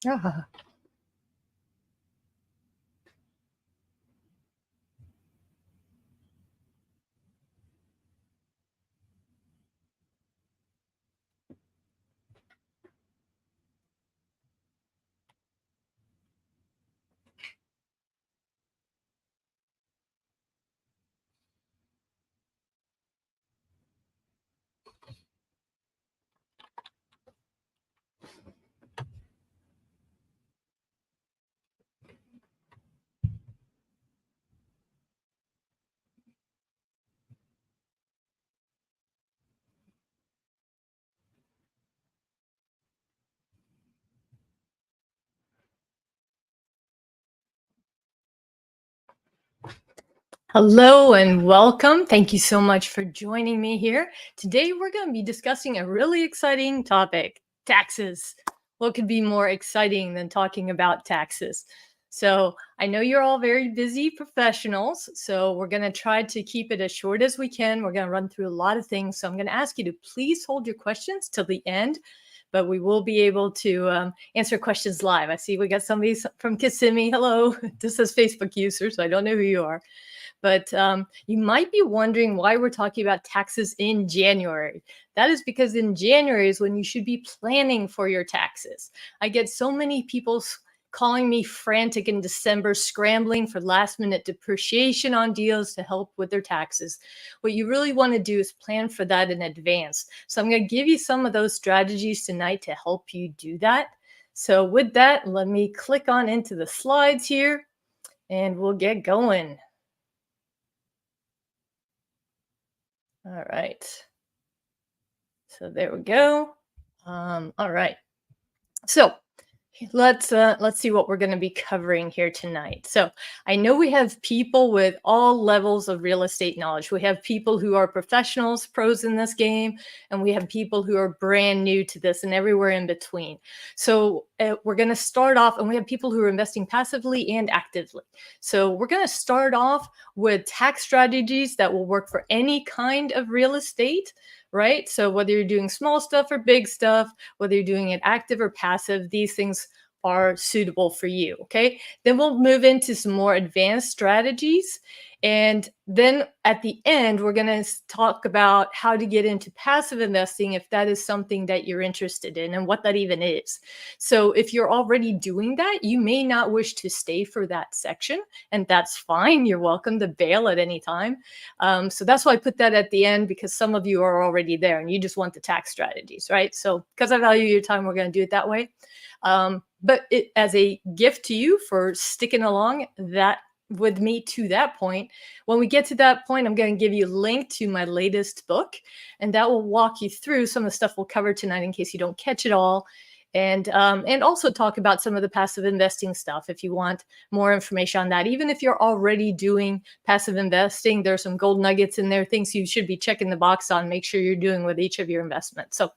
Ah. Hello and welcome. Thank you so much for joining me here. Today, we're going to be discussing a really exciting topic, taxes. What could be more exciting than talking about taxes? So, I know you're all very busy professionals, so we're going to try to keep it as short as we can. We're going to run through a lot of things. So, I'm going to ask you to please hold your questions till the end, but we will be able to answer questions live. I see we got somebody from Kissimmee. Hello. This is Facebook user, so I don't know who you are. But you might be wondering why we're talking about taxes in January. That is because in January is when you should be planning for your taxes. I get so many people calling me frantic in December, scrambling for last minute depreciation on deals to help with their taxes. What you really want to do is plan for that in advance. So I'm going to give you some of those strategies tonight to help you do that. So with that, let me click on into the slides here and we'll get going. All right. So there we go. All right. So let's see what we're going to be covering here tonight. So I know we have people with all levels of real estate knowledge. We have people who are professionals, pros in this game, and we have people who are brand new to this and everywhere in between. So we're going to start off, and we have people who are investing passively and actively. So we're going to start off with tax strategies that will work for any kind of real estate. Right? So whether you're doing small stuff or big stuff, whether you're doing it active or passive, these things are suitable for you. Okay. Then we'll move into some more advanced strategies. And then at the end, we're going to talk about how to get into passive investing if that is something that you're interested in and what that even is. So if you're already doing that, you may not wish to stay for that section, and that's fine. You're welcome to bail at any time. So that's why I put that at the end, because some of you are already there and you just want the tax strategies, right? So because I value your time, we're going to do it that way. But as a gift to you for sticking along that with me to that point, when we get to that point, I'm going to give you a link to my latest book, and that will walk you through some of the stuff we'll cover tonight in case you don't catch it all. And also talk about some of the passive investing stuff if you want more information on that. Even if you're already doing passive investing, there's some gold nuggets in there, things you should be checking the box on, make sure you're doing with each of your investments. So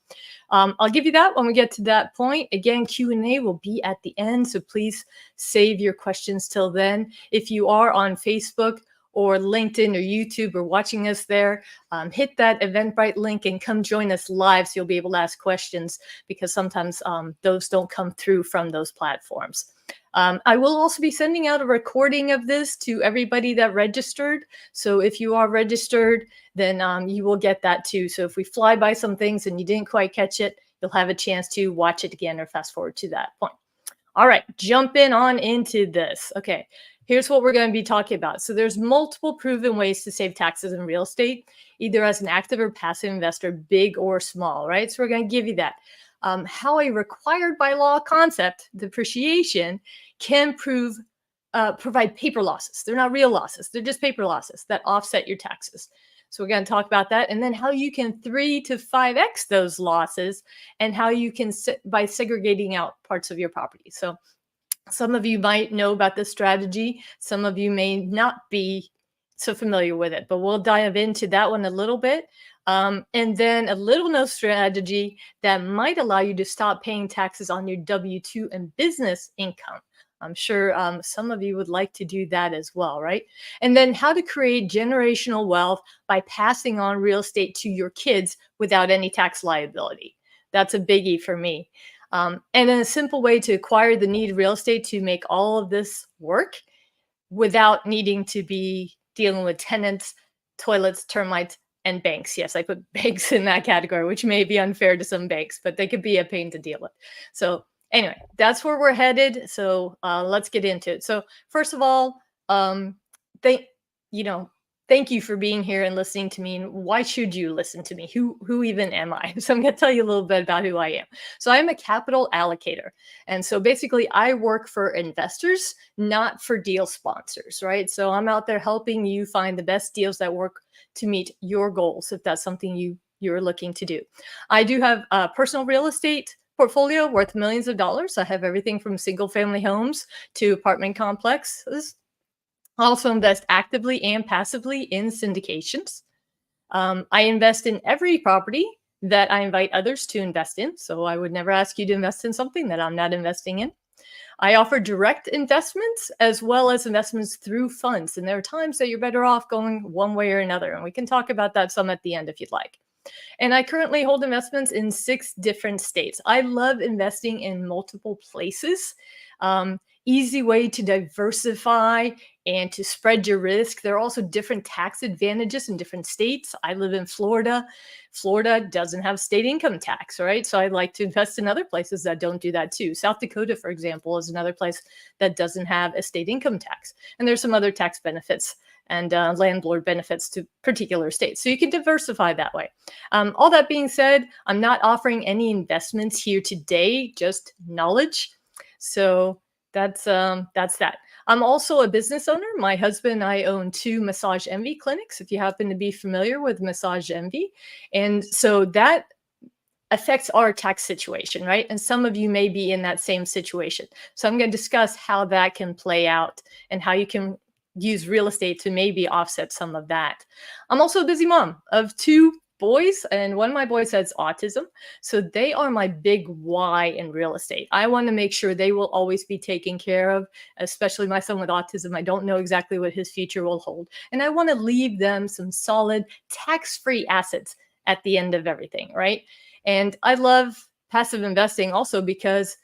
I'll give you that when we get to that point. Again, Q&A will be at the end, so please save your questions till then. If you are on Facebook or LinkedIn or YouTube or watching us there, hit that Eventbrite link and come join us live so you'll be able to ask questions, because sometimes those don't come through from those platforms. I will also be sending out a recording of this to everybody that registered. So if you are registered, then you will get that too. So if we fly by some things and you didn't quite catch it, you'll have a chance to watch it again or fast forward to that point. All right, jumping on into this. Okay, here's what we're going to be talking about. So there's multiple proven ways to save taxes in real estate, either as an active or passive investor, big or small, right? So we're going to give you that. How a required by law concept, depreciation, can provide paper losses. They're not real losses. They're just paper losses that offset your taxes. So we're going to talk about that, and then how you can 3 to 5x those losses, and how you can by segregating out parts of your property. So some of you might know about this strategy. Some of you may not be so familiar with it, but we'll dive into that one a little bit. And then a little known strategy that might allow you to stop paying taxes on your W-2 and business income. I'm sure some of you would like to do that as well, right? And then how to create generational wealth by passing on real estate to your kids without any tax liability. That's a biggie for me. And then a simple way to acquire the needed real estate to make all of this work without needing to be dealing with tenants, toilets, termites, and banks. Yes, I put banks in that category, which may be unfair to some banks, but they could be a pain to deal with. So anyway, that's where we're headed. So let's get into it. So first of all, thank you know, thank you for being here and listening to me. And why should you listen to me? Who even am I? So I'm going to tell you a little bit about who I am. So I'm a capital allocator, and so basically I work for investors, not for deal sponsors, right? So I'm out there helping you find the best deals that work to meet your goals, if that's something you're looking to do. I do have a personal real estate portfolio worth millions of dollars. I have everything from single family homes to apartment complexes. I also invest actively and passively in syndications. I invest in every property that I invite others to invest in. So I would never ask you to invest in something that I'm not investing in. I offer direct investments as well as investments through funds. And there are times that you're better off going one way or another. And we can talk about that some at the end if you'd like. And I currently hold investments in 6 different states. I love investing in multiple places. Easy way to diversify and to spread your risk. There are also different tax advantages in different states. I live in Florida. Florida doesn't have state income tax, right? So I like to invest in other places that don't do that too. South Dakota, for example, is another place that doesn't have a state income tax. And there's some other tax benefits and landlord benefits to particular states. So you can diversify that way. All that being said, I'm not offering any investments here today, just knowledge. So that's that. I'm also a business owner. My husband and I own 2 Massage Envy clinics, if you happen to be familiar with Massage Envy. And so that affects our tax situation, right? And some of you may be in that same situation. So I'm going to discuss how that can play out and how you can use real estate to maybe offset some of that. I'm also a busy mom of 2 boys, and one of my boys has autism. So they are my big why in real estate. I want to make sure they will always be taken care of, especially my son with autism. I don't know exactly what his future will hold. And I want to leave them some solid tax-free assets at the end of everything, right? And I love passive investing also because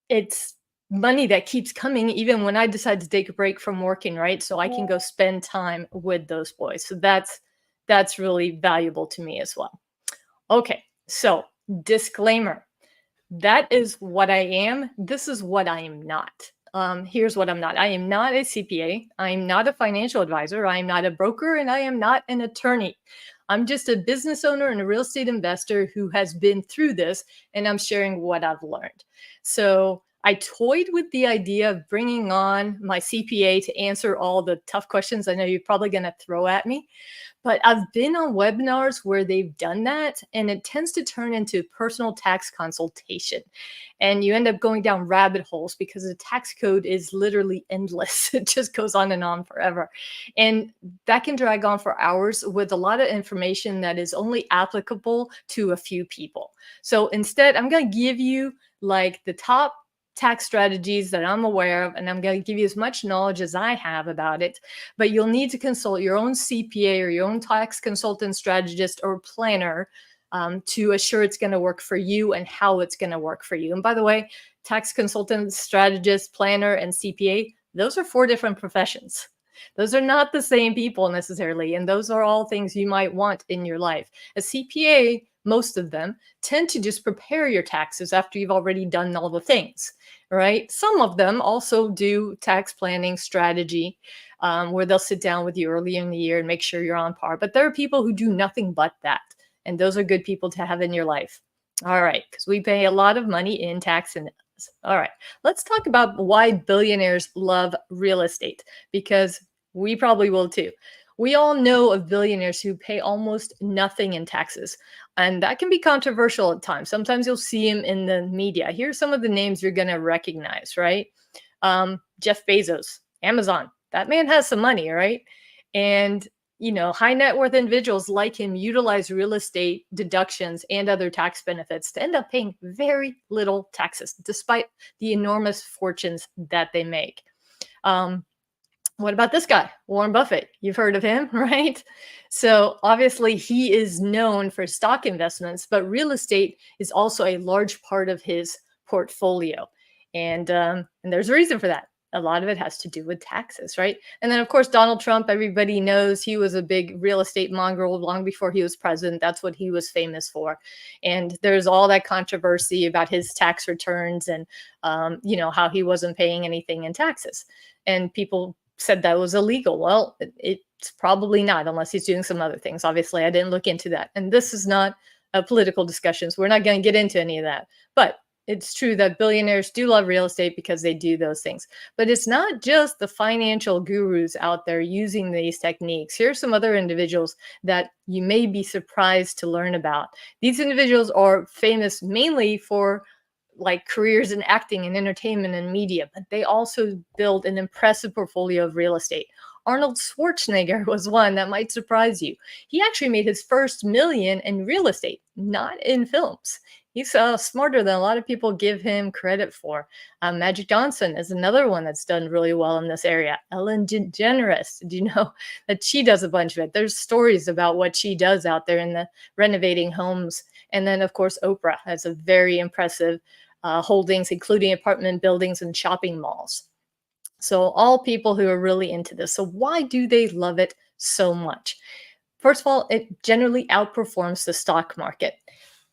it's money that keeps coming even when I decide to take a break from working, right? So I can go spend time with those boys. So that's really valuable to me as well. Okay, so disclaimer. That is what I am. This is what I am not. Here's what I'm not. I am not a CPA. I am not a financial advisor. I am not a broker, and I am not an attorney. I'm just a business owner and a real estate investor who has been through this, and I'm sharing what I've learned. So I toyed with the idea of bringing on my CPA to answer all the tough questions I know you're probably going to throw at me. But I've been on webinars where they've done that, and it tends to turn into personal tax consultation. And you end up going down rabbit holes because the tax code is literally endless. It just goes on and on forever. And that can drag on for hours with a lot of information that is only applicable to a few people. So instead, I'm going to give you like the top tax strategies that I'm aware of, and I'm going to give you as much knowledge as I have about it. But you'll need to consult your own CPA or your own tax consultant, strategist, or planner to assure it's going to work for you and how it's going to work for you. And by the way, tax consultant, strategist, planner, and CPA, those are 4 different professions. Those are not the same people necessarily. And those are all things you might want in your life. A CPA, most of them, tend to just prepare your taxes after you've already done all the things, right? Some of them also do tax planning strategy, where they'll sit down with you early in the year and make sure you're on par. But there are people who do nothing but that. And those are good people to have in your life. All right, because we pay a lot of money in taxes. All right, let's talk about why billionaires love real estate, because we probably will too. We all know of billionaires who pay almost nothing in taxes, and that can be controversial at times. Sometimes you'll see them in the media. Here's some of the names you're going to recognize, right? Jeff Bezos, Amazon. That man has some money, right? And high net worth individuals like him utilize real estate deductions and other tax benefits to end up paying very little taxes, despite the enormous fortunes that they make. What about this guy, Warren Buffett? You've heard of him, right? So obviously he is known for stock investments, but real estate is also a large part of his portfolio, and there's a reason for that. A lot of it has to do with taxes, right? And then of course Donald Trump, everybody knows he was a big real estate mongrel long before he was president. That's what he was famous for, and there's all that controversy about his tax returns and how he wasn't paying anything in taxes, and people said that was illegal. Well, it's probably not unless he's doing some other things. Obviously, I didn't look into that. And this is not a political discussion, so we're not going to get into any of that. But it's true that billionaires do love real estate because they do those things. But it's not just the financial gurus out there using these techniques. Here's some other individuals that you may be surprised to learn about. These individuals are famous mainly for like careers in acting and entertainment and media, but they also build an impressive portfolio of real estate. Arnold Schwarzenegger was one that might surprise you. He actually made his first million in real estate, not in films. He's smarter than a lot of people give him credit for. Magic Johnson is another one that's done really well in this area. Ellen DeGeneres, do you know that she does a bunch of it? There's stories about what she does out there in the renovating homes. And then, of course, Oprah has a very impressive holdings, including apartment buildings and shopping malls. So all people who are really into this. So why do they love it so much? First of all, it generally outperforms the stock market.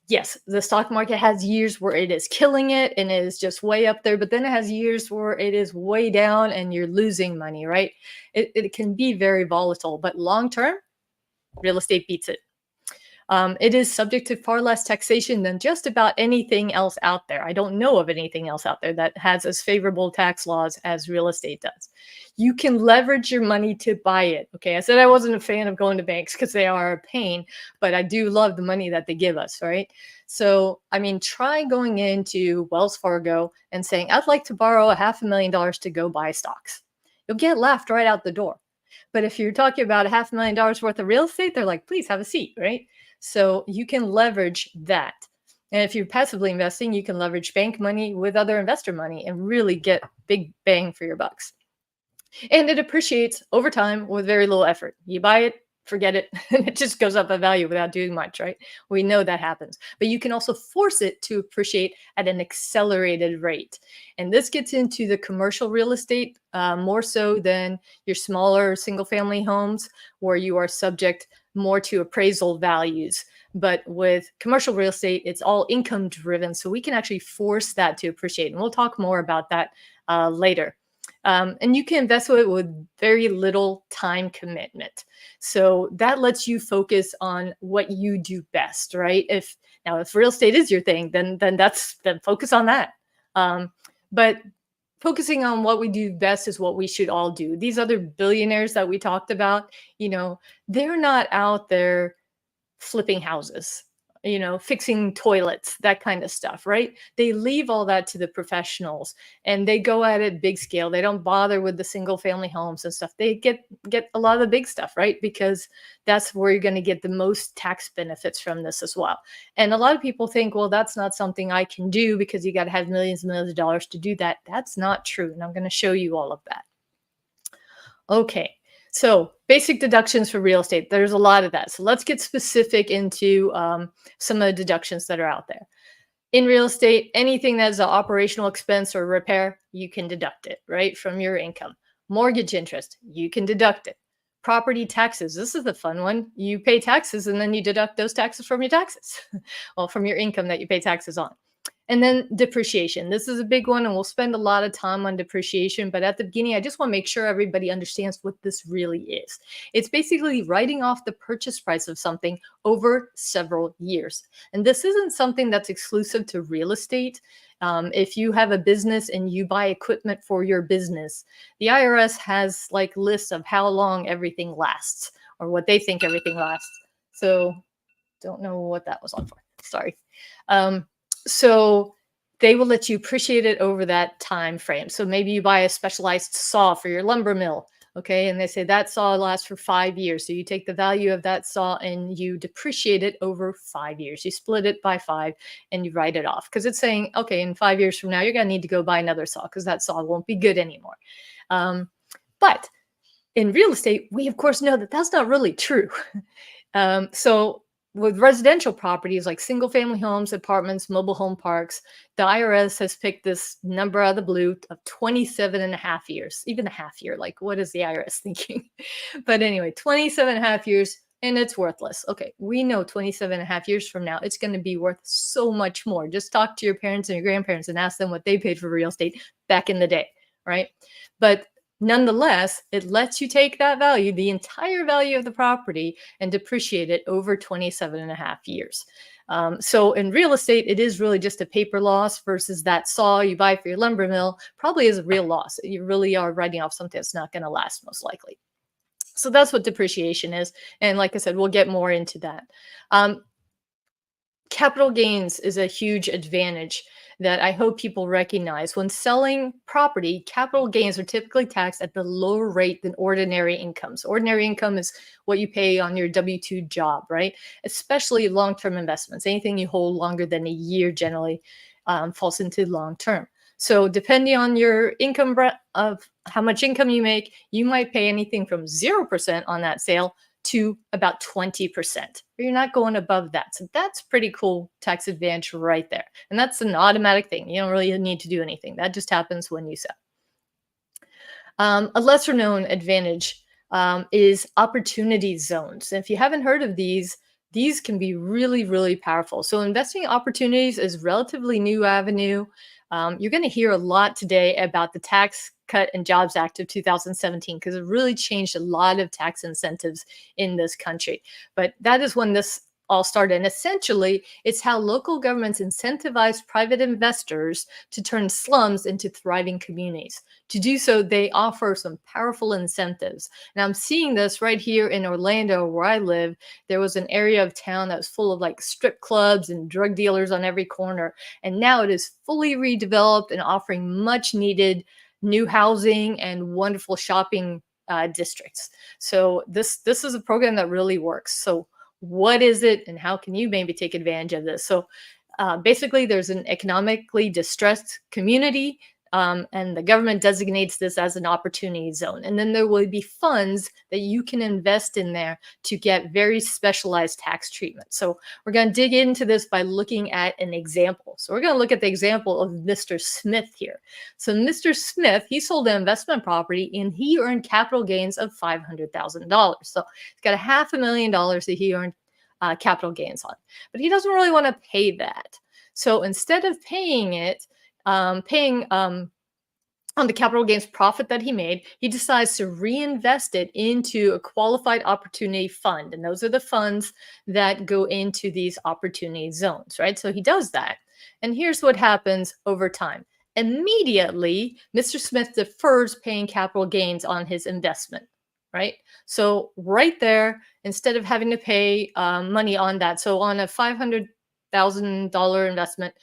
Yes, the stock market has years where it is killing it and it is just way up there, but then it has years where it is way down and you're losing money, right? It can be very volatile, but long term, real estate beats it. It is subject to far less taxation than just about anything else out there. I don't know of anything else out there that has as favorable tax laws as real estate does. You can leverage your money to buy it. Okay, I said I wasn't a fan of going to banks because they are a pain, but I do love the money that they give us, right? So, I mean, try going into Wells Fargo and saying, I'd like to borrow $500,000 to go buy stocks. You'll get laughed right out the door. But if you're talking about $500,000 worth of real estate, they're like, please have a seat, right? So you can leverage that. And if you're passively investing, you can leverage bank money with other investor money and really get big bang for your bucks. And it appreciates over time with very little effort. You buy it, forget it, and it just goes up in value without doing much, right? We know that happens. But you can also force it to appreciate at an accelerated rate. And this gets into the commercial real estate more so than your smaller single family homes where you are subject more to appraisal values. But with commercial real estate, it's all income driven. So we can actually force that to appreciate. And we'll talk more about that later. And you can invest with very little time commitment. So that lets you focus on what you do best, right? If real estate is your thing, then focus on that. But focusing on what we do best is what we should all do. These other billionaires that we talked about, they're not out there flipping houses, fixing toilets, that kind of stuff, right? They leave all that to the professionals and they go at it big scale. They don't bother with the single family homes and stuff. They get a lot of the big stuff, right? Because that's where you're going to get the most tax benefits from this as well. And a lot of people think, well, that's not something I can do because you got to have millions and millions of dollars to do that. That's not true. And I'm going to show you all of that. Okay. So basic deductions for real estate, there's a lot of that. So let's get specific into some of the deductions that are out there. In real estate, anything that's an operational expense or repair, you can deduct it, right, from your income. Mortgage interest, you can deduct it. Property taxes, this is the fun one. You pay taxes and then you deduct those taxes from your taxes. Well, from your income that you pay taxes on. And then depreciation. This is a big one, and we'll spend a lot of time on depreciation. But at the beginning, I just want to make sure everybody understands what this really is. It's basically writing off the purchase price of something over several years. And this isn't something that's exclusive to real estate. If you have a business and you buy equipment for your business, the IRS has like lists of how long everything lasts or what they think everything lasts. So don't know what that was on for. Sorry. So they will let you appreciate it over that time frame. So maybe you buy a specialized saw for your lumber mill, okay? And they say that saw lasts for 5 years. So you take the value of that saw and you depreciate it over 5 years. You split it by 5 and you write it off because it's saying, okay, in 5 years from now, you're going to need to go buy another saw because that saw won't be good anymore. But in real estate, we of course know that that's not really true. So with residential properties like single family homes, apartments, mobile home parks, the IRS has picked this number out of the blue of 27 and a half years, even a half year. Like, what is the IRS thinking? But anyway, 27 and a half years, and it's worthless. Okay, we know 27 and a half years from now, it's going to be worth so much more. Just talk to your parents and your grandparents and ask them what they paid for real estate back in the day, right? But nonetheless, it lets you take that value, the entire value of the property, and depreciate it over 27 and a half years. So in real estate, it is really just a paper loss versus that saw you buy for your lumber mill probably is a real loss. You really are writing off something that's not going to last, most likely. So that's what depreciation is. And like I said, we'll get more into that. Um, Capital gains is a huge advantage that I hope people recognize. When selling property, capital gains are typically taxed at the lower rate than ordinary income. So ordinary income is what you pay on your W-2 job, right? Especially long-term investments. Anything you hold longer than a year generally falls into long-term. So depending on your income of how much income you make, you might pay anything from 0% on that sale to about 20%. You're not going above that. So that's pretty cool tax advantage right there. And that's an automatic thing. You don't really need to do anything. That just happens when you sell. A lesser known advantage is opportunity zones. And if you haven't heard of these can be really, really powerful. So investing in opportunities is relatively new avenue. You're going to hear a lot today about the Tax Cut and Jobs Act of 2017 because it really changed a lot of tax incentives in this country. But that is when this all started. And essentially, it's how local governments incentivize private investors to turn slums into thriving communities. To do so, they offer some powerful incentives. And I'm seeing this right here in Orlando, where I live. There was an area of town that was full of like strip clubs and drug dealers on every corner. And now it is fully redeveloped and offering much needed new housing and wonderful shopping districts. So this is a program that really works. So what is it and how can you maybe take advantage of this? So basically, there's an economically distressed community and the government designates this as an opportunity zone. And then there will be funds that you can invest in there to get very specialized tax treatment. So we're going to dig into this by looking at an example. So we're going to look at the example of Mr. Smith here. So Mr. Smith, he sold an investment property and he earned capital gains of $500,000. So he's got $500,000 that he earned capital gains on, but he doesn't really want to pay that. So instead of paying it, on the capital gains profit that he made, he decides to reinvest it into a qualified opportunity fund. And those are the funds that go into these opportunity zones, right? So he does that. And here's what happens over time. Immediately, Mr. Smith defers paying capital gains on his investment, right? So right there, instead of having to pay money on that, so on a $500,000 investment,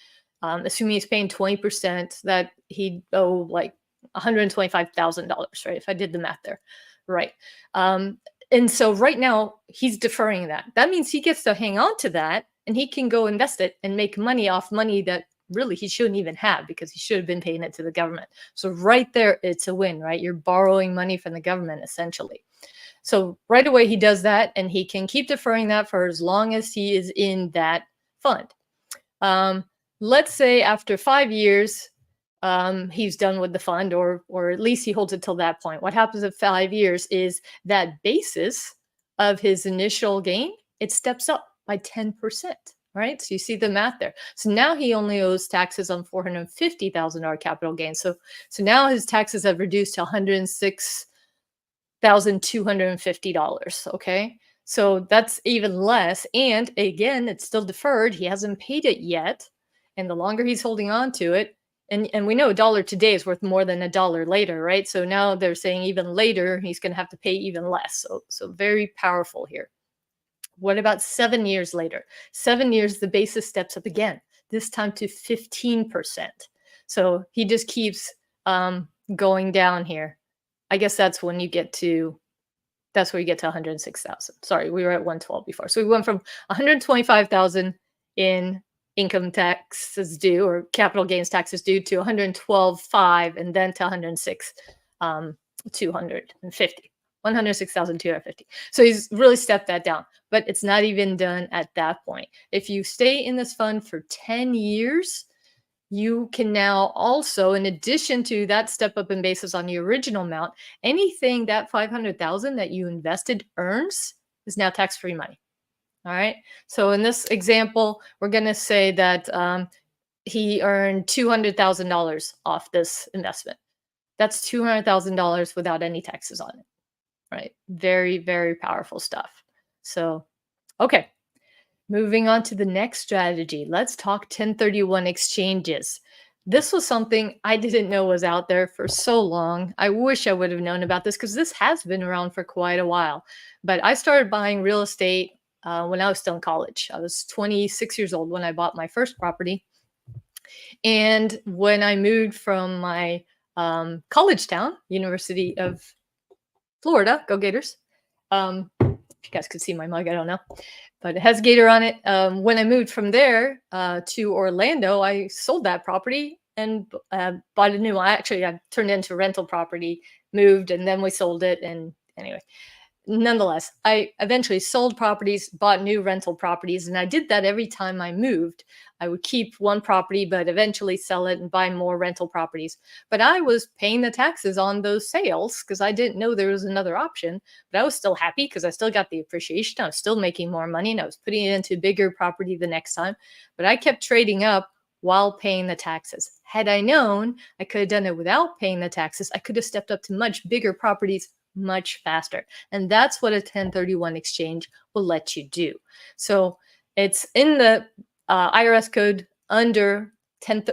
assuming he's paying 20%, that he'd owe like $125,000, right? If I did the math there, right? And so right now he's deferring that. That means he gets to hang on to that and he can go invest it and make money off money that really he shouldn't even have because he should have been paying it to the government. So right there, it's a win, right? You're borrowing money from the government essentially. So right away he does that and he can keep deferring that for as long as he is in that fund. Let's say after 5 years, he's done with the fund, or at least he holds it till that point. What happens at 5 years is that basis of his initial gain, it steps up by 10%, right? So you see the math there. So now he only owes taxes on $450,000 capital gain. So now his taxes have reduced to $106,250, okay? So that's even less. And again, it's still deferred. He hasn't paid it yet. And the longer he's holding on to it, and we know a dollar today is worth more than a dollar later, right? So now they're saying even later, he's going to have to pay even less. So very powerful here. What about 7 years later? 7 years, the basis steps up again, this time to 15%. So he just keeps going down here. I guess that's when you get to, that's where you get to 106,000. Sorry, we were at 112 before. So we went from 125,000 in income taxes due or capital gains taxes due to 112.5 and then to 106,250. 106,250. So he's really stepped that down, but it's not even done at that point. If you stay in this fund for 10 years, you can now also, in addition to that step up in basis on the original amount, anything that 500,000 that you invested earns is now tax-free money. All right. So in this example, we're going to say that he earned $200,000 off this investment. That's $200,000 without any taxes on it. Right. Very, very powerful stuff. So, okay. Moving on to the next strategy, let's talk 1031 exchanges. This was something I didn't know was out there for so long. I wish I would have known about this because this has been around for quite a while. But I started buying real estate when I was still in college. I was 26 years old when I bought my first property. And when I moved from my college town, University of Florida, go Gators. If you guys could see my mug, I don't know, but it has Gator on it. When I moved from there to Orlando, I sold that property and bought a new one. Actually, I turned it into rental property, moved, and then we sold it. And anyway, nonetheless, I eventually sold properties, bought new rental properties, and I did that every time I moved. I would keep one property, but eventually sell it and buy more rental properties. But I was paying the taxes on those sales because I didn't know there was another option. But I was still happy because I still got the appreciation. I was still making more money and I was putting it into bigger property the next time. But I kept trading up while paying the taxes. Had I known I could have done it without paying the taxes, I could have stepped up to much bigger properties much faster. And that's what a 1031 exchange will let you do. So it's in the IRS code under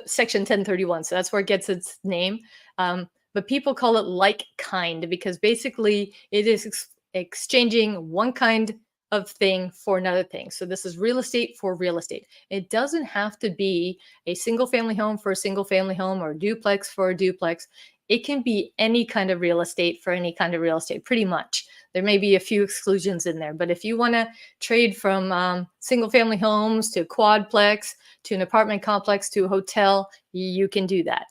section 1031. So that's where it gets its name. But people call it like kind because basically it is exchanging one kind of thing for another thing. So this is real estate for real estate. It doesn't have to be a single family home for a single family home or a duplex for a duplex. It can be any kind of real estate for any kind of real estate, pretty much. There may be a few exclusions in there, but if you want to trade from single family homes to quadplex to an apartment complex to a hotel, you can do that.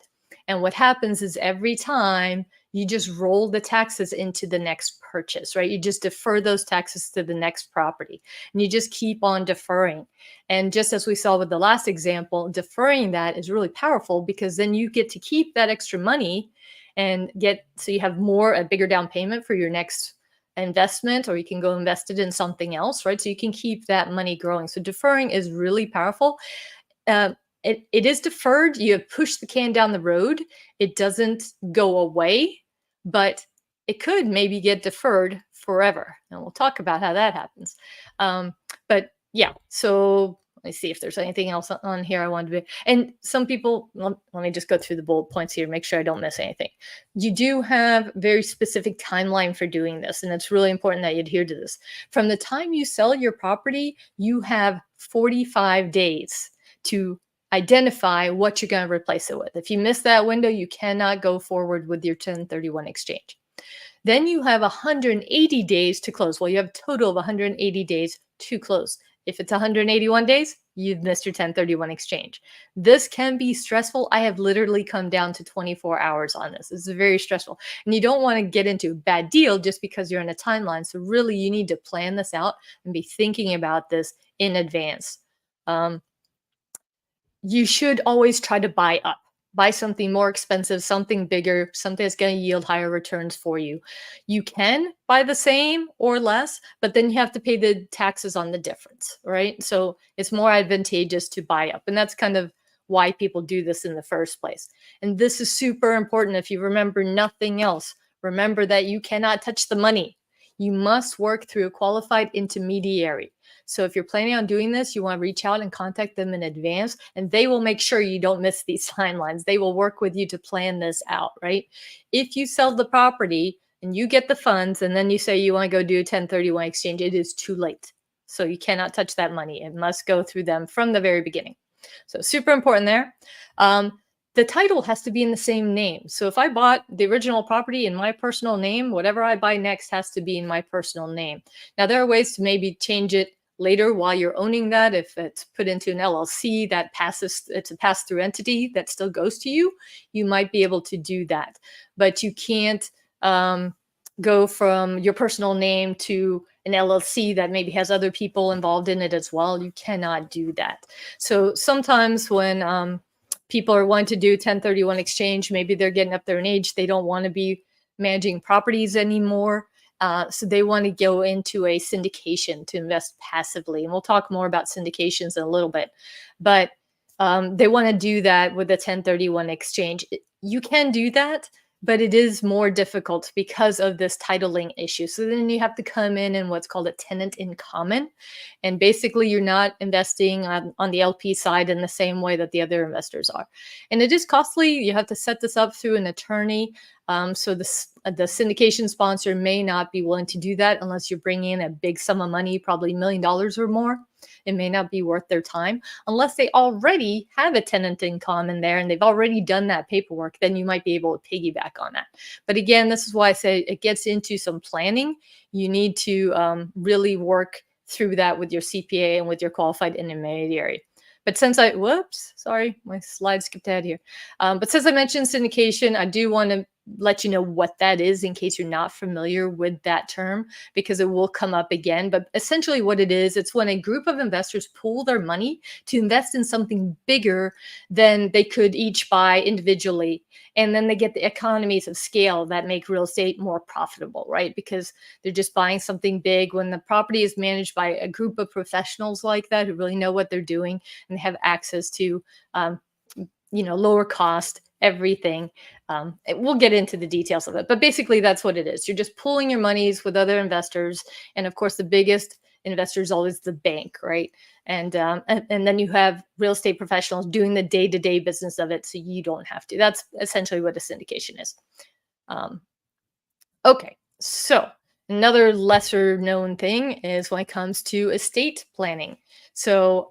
And what happens is every time you just roll the taxes into the next purchase, right? You just defer those taxes to the next property and you just keep on deferring. And just as we saw with the last example, deferring that is really powerful because then you get to keep that extra money and so you have a bigger down payment for your next investment, or you can go invest it in something else, right? So you can keep that money growing. So deferring is really powerful. It is deferred. You have pushed the can down the road. It doesn't go away, but it could maybe get deferred forever. And we'll talk about how that happens. But yeah, so let me see if there's anything else on here I wanted to be. And some people, let me just go through the bullet points here, make sure I don't miss anything. You do have very specific timeline for doing this, and it's really important that you adhere to this. From the time you sell your property, you have 45 days to identify what you're going to replace it with. If you miss that window, you cannot go forward with your 1031 exchange. Then you have 180 days to close. Well, you have a total of 180 days to close. If it's 181 days, you've missed your 1031 exchange. This can be stressful. I have literally come down to 24 hours on this. This is very stressful. And you don't want to get into a bad deal just because you're in a timeline. So really, you need to plan this out and be thinking about this in advance. You should always try to buy up. Buy something more expensive, something bigger, something that's going to yield higher returns for you. You can buy the same or less, but then you have to pay the taxes on the difference, right? So it's more advantageous to buy up. And that's kind of why people do this in the first place. And this is super important. If you remember nothing else, remember that you cannot touch the money. You must work through a qualified intermediary. So if you're planning on doing this, you want to reach out and contact them in advance, and they will make sure you don't miss these timelines. They will work with you to plan this out, right? If you sell the property and you get the funds and then you say you want to go do a 1031 exchange, it is too late. So you cannot touch that money. It must go through them from the very beginning. So super important there. The title has to be in the same name. So if I bought the original property in my personal name, whatever I buy next has to be in my personal name. Now, there are ways to maybe change it later while you're owning that. If it's put into an LLC that it's a pass-through entity that still goes to you, you might be able to do that. But you can't go from your personal name to an LLC that maybe has other people involved in it as well. You cannot do that. So sometimes when people are wanting to do 1031 exchange, maybe they're getting up there in age, they don't want to be managing properties anymore. So they want to go into a syndication to invest passively. And we'll talk more about syndications in a little bit. But they want to do that with a 1031 exchange. You can do that, but it is more difficult because of this titling issue. So then you have to come in what's called a tenant in common. And basically, you're not investing on the LP side in the same way that the other investors are. And it is costly. You have to set this up through an attorney. So the syndication sponsor may not be willing to do that unless you're bringing in a big sum of money, probably $1 million or more. It may not be worth their time unless they already have a tenant in common there and they've already done that paperwork. Then you might be able to piggyback on that. But again, this is why I say it gets into some planning. You need to really work through that with your CPA and with your qualified intermediary. But since whoops, sorry, my slide skipped ahead here. But since I mentioned syndication, I do want to let you know what that is in case you're not familiar with that term, because it will come up again. But essentially what it is, it's when a group of investors pool their money to invest in something bigger than they could each buy individually. And then they get the economies of scale that make real estate more profitable, right? Because they're just buying something big. When the property is managed by a group of professionals like that who really know what they're doing and they have access to lower cost everything. We'll get into the details of it, but basically that's what it is. You're just pooling your monies with other investors, and of course, the biggest investor is always the bank, right? And then you have real estate professionals doing the day-to-day business of it, so you don't have to. That's essentially what a syndication is. Okay, so another lesser known thing is when it comes to estate planning. So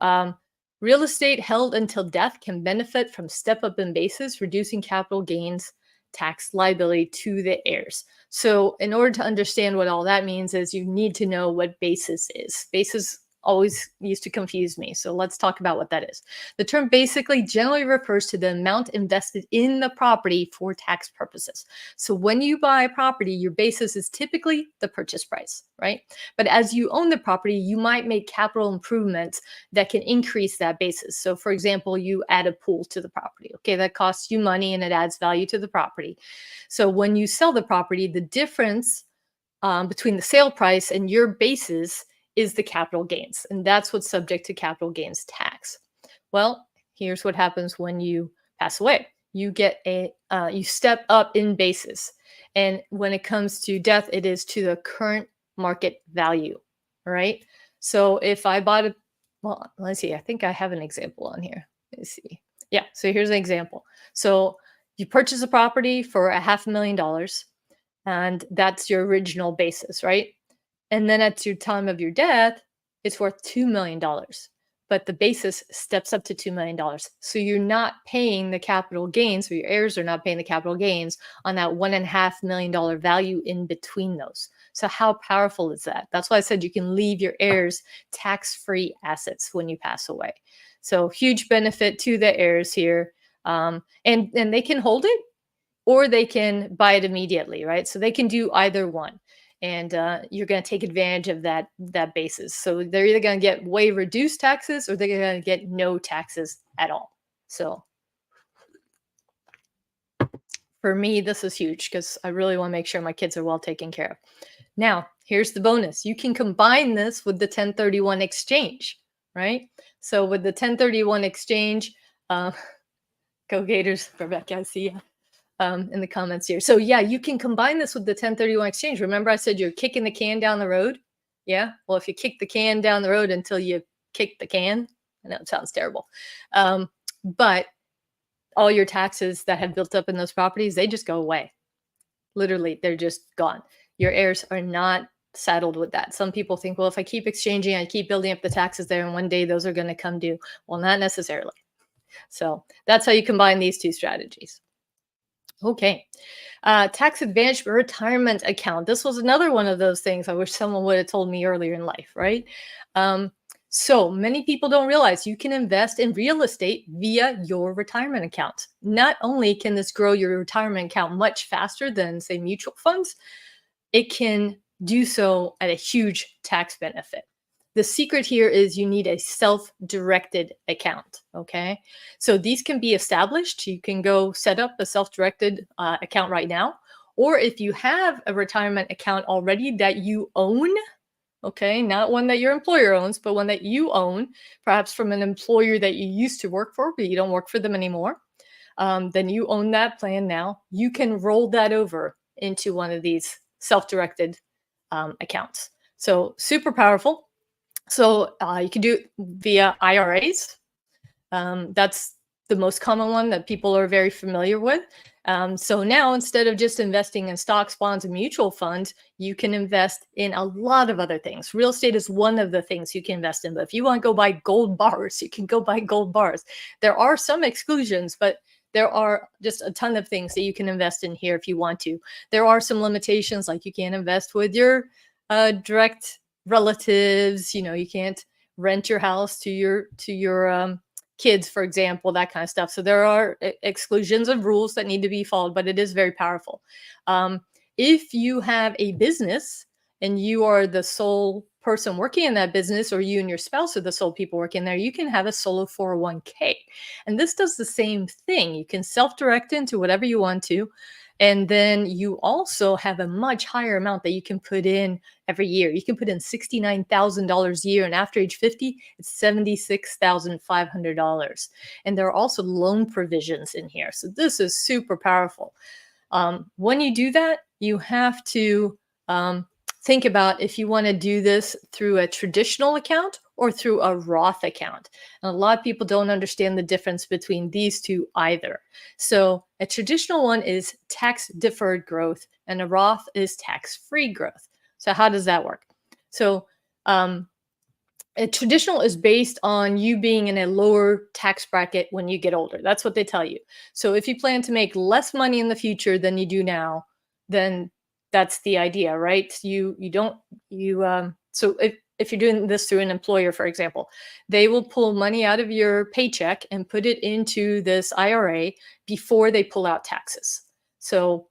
real estate held until death can benefit from step up in basis, reducing capital gains tax liability to the heirs. So in order to understand what all that means is you need to know what basis is. Basis always used to confuse me. So let's talk about what that is. The term basically generally refers to the amount invested in the property for tax purposes. So when you buy a property, your basis is typically the purchase price, right? But as you own the property, you might make capital improvements that can increase that basis. So for example, you add a pool to the property. Okay, that costs you money and it adds value to the property. So when you sell the property, the difference between the sale price and your basis is the capital gains. And that's what's subject to capital gains tax. Well, here's what happens when you pass away. You get you step up in basis. And when it comes to death, it is to the current market value. All right. So if I bought well, let's see, I think I have an example on here. Let's see. Yeah. So here's an example. So you purchase a property for $500,000, and that's your original basis, right? And then at your time of your death, it's worth $2 million, but the basis steps up to $2 million. So you're not paying the capital gains, or your heirs are not paying the capital gains on that $1.5 million value in between those. So how powerful is that? That's why I said you can leave your heirs tax-free assets when you pass away. So huge benefit to the heirs here. And they can hold it or they can buy it immediately, right? So they can do either one. And you're going to take advantage of that basis. So they're either going to get way reduced taxes or they're going to get no taxes at all. So for me, this is huge because I really want to make sure my kids are well taken care of. Now, here's the bonus. You can combine this with the 1031 exchange, right? So with the 1031 exchange, go Gators, Rebecca, I see you. In the comments here. So yeah, you can combine this with the 1031 exchange. Remember I said you're kicking the can down the road? Yeah. Well, if you kick the can down the road until you kick the can, I know it sounds terrible. But all your taxes that have built up in those properties, they just go away. Literally, they're just gone. Your heirs are not saddled with that. Some people think, well, if I keep exchanging, I keep building up the taxes there, and one day those are going to come due. Well, not necessarily. So that's how you combine these two strategies. Okay. Tax advantage retirement account. This was another one of those things I wish someone would have told me earlier in life, right? So many people don't realize you can invest in real estate via your retirement account. Not only can this grow your retirement account much faster than, say, mutual funds, it can do so at a huge tax benefit. The secret here is you need a self-directed account. Okay. So these can be established. You can go set up a self-directed account right now. Or if you have a retirement account already that you own, okay, not one that your employer owns, but one that you own, perhaps from an employer that you used to work for, but you don't work for them anymore, then you own that plan now. You can roll that over into one of these self-directed accounts. So super powerful. So you can do it via IRAs. That's the most common one that people are very familiar with. So now instead of just investing in stocks, bonds, and mutual funds, you can invest in a lot of other things. Real estate is one of the things you can invest in. But if you want to go buy gold bars, you can go buy gold bars. There are some exclusions, but there are just a ton of things that you can invest in here if you want to. There are some limitations, like you can't invest with your direct relatives. You know, you can't rent your house to your kids, for example, that kind of stuff. So there are exclusions of rules that need to be followed, but it is very powerful. If you have a business and you are the sole person working in that business, or you and your spouse are the sole people working there, you can have a solo 401k. And this does the same thing. You can self-direct into whatever you want to. And then you also have a much higher amount that you can put in every year. You can put in $69,000 a year, and after age 50, it's $76,500. And there are also loan provisions in here. So this is super powerful. When you do that, you have to think about if you want to do this through a traditional account or through a Roth account. And a lot of people don't understand the difference between these two either. So a traditional one is tax deferred growth and a Roth is tax free growth. So how does that work? So a traditional is based on you being in a lower tax bracket when you get older. That's what they tell you. So if you plan to make less money in the future than you do now, then that's the idea, right? So if you're doing this through an employer, for example, they will pull money out of your paycheck and put it into this IRA before they pull out taxes. So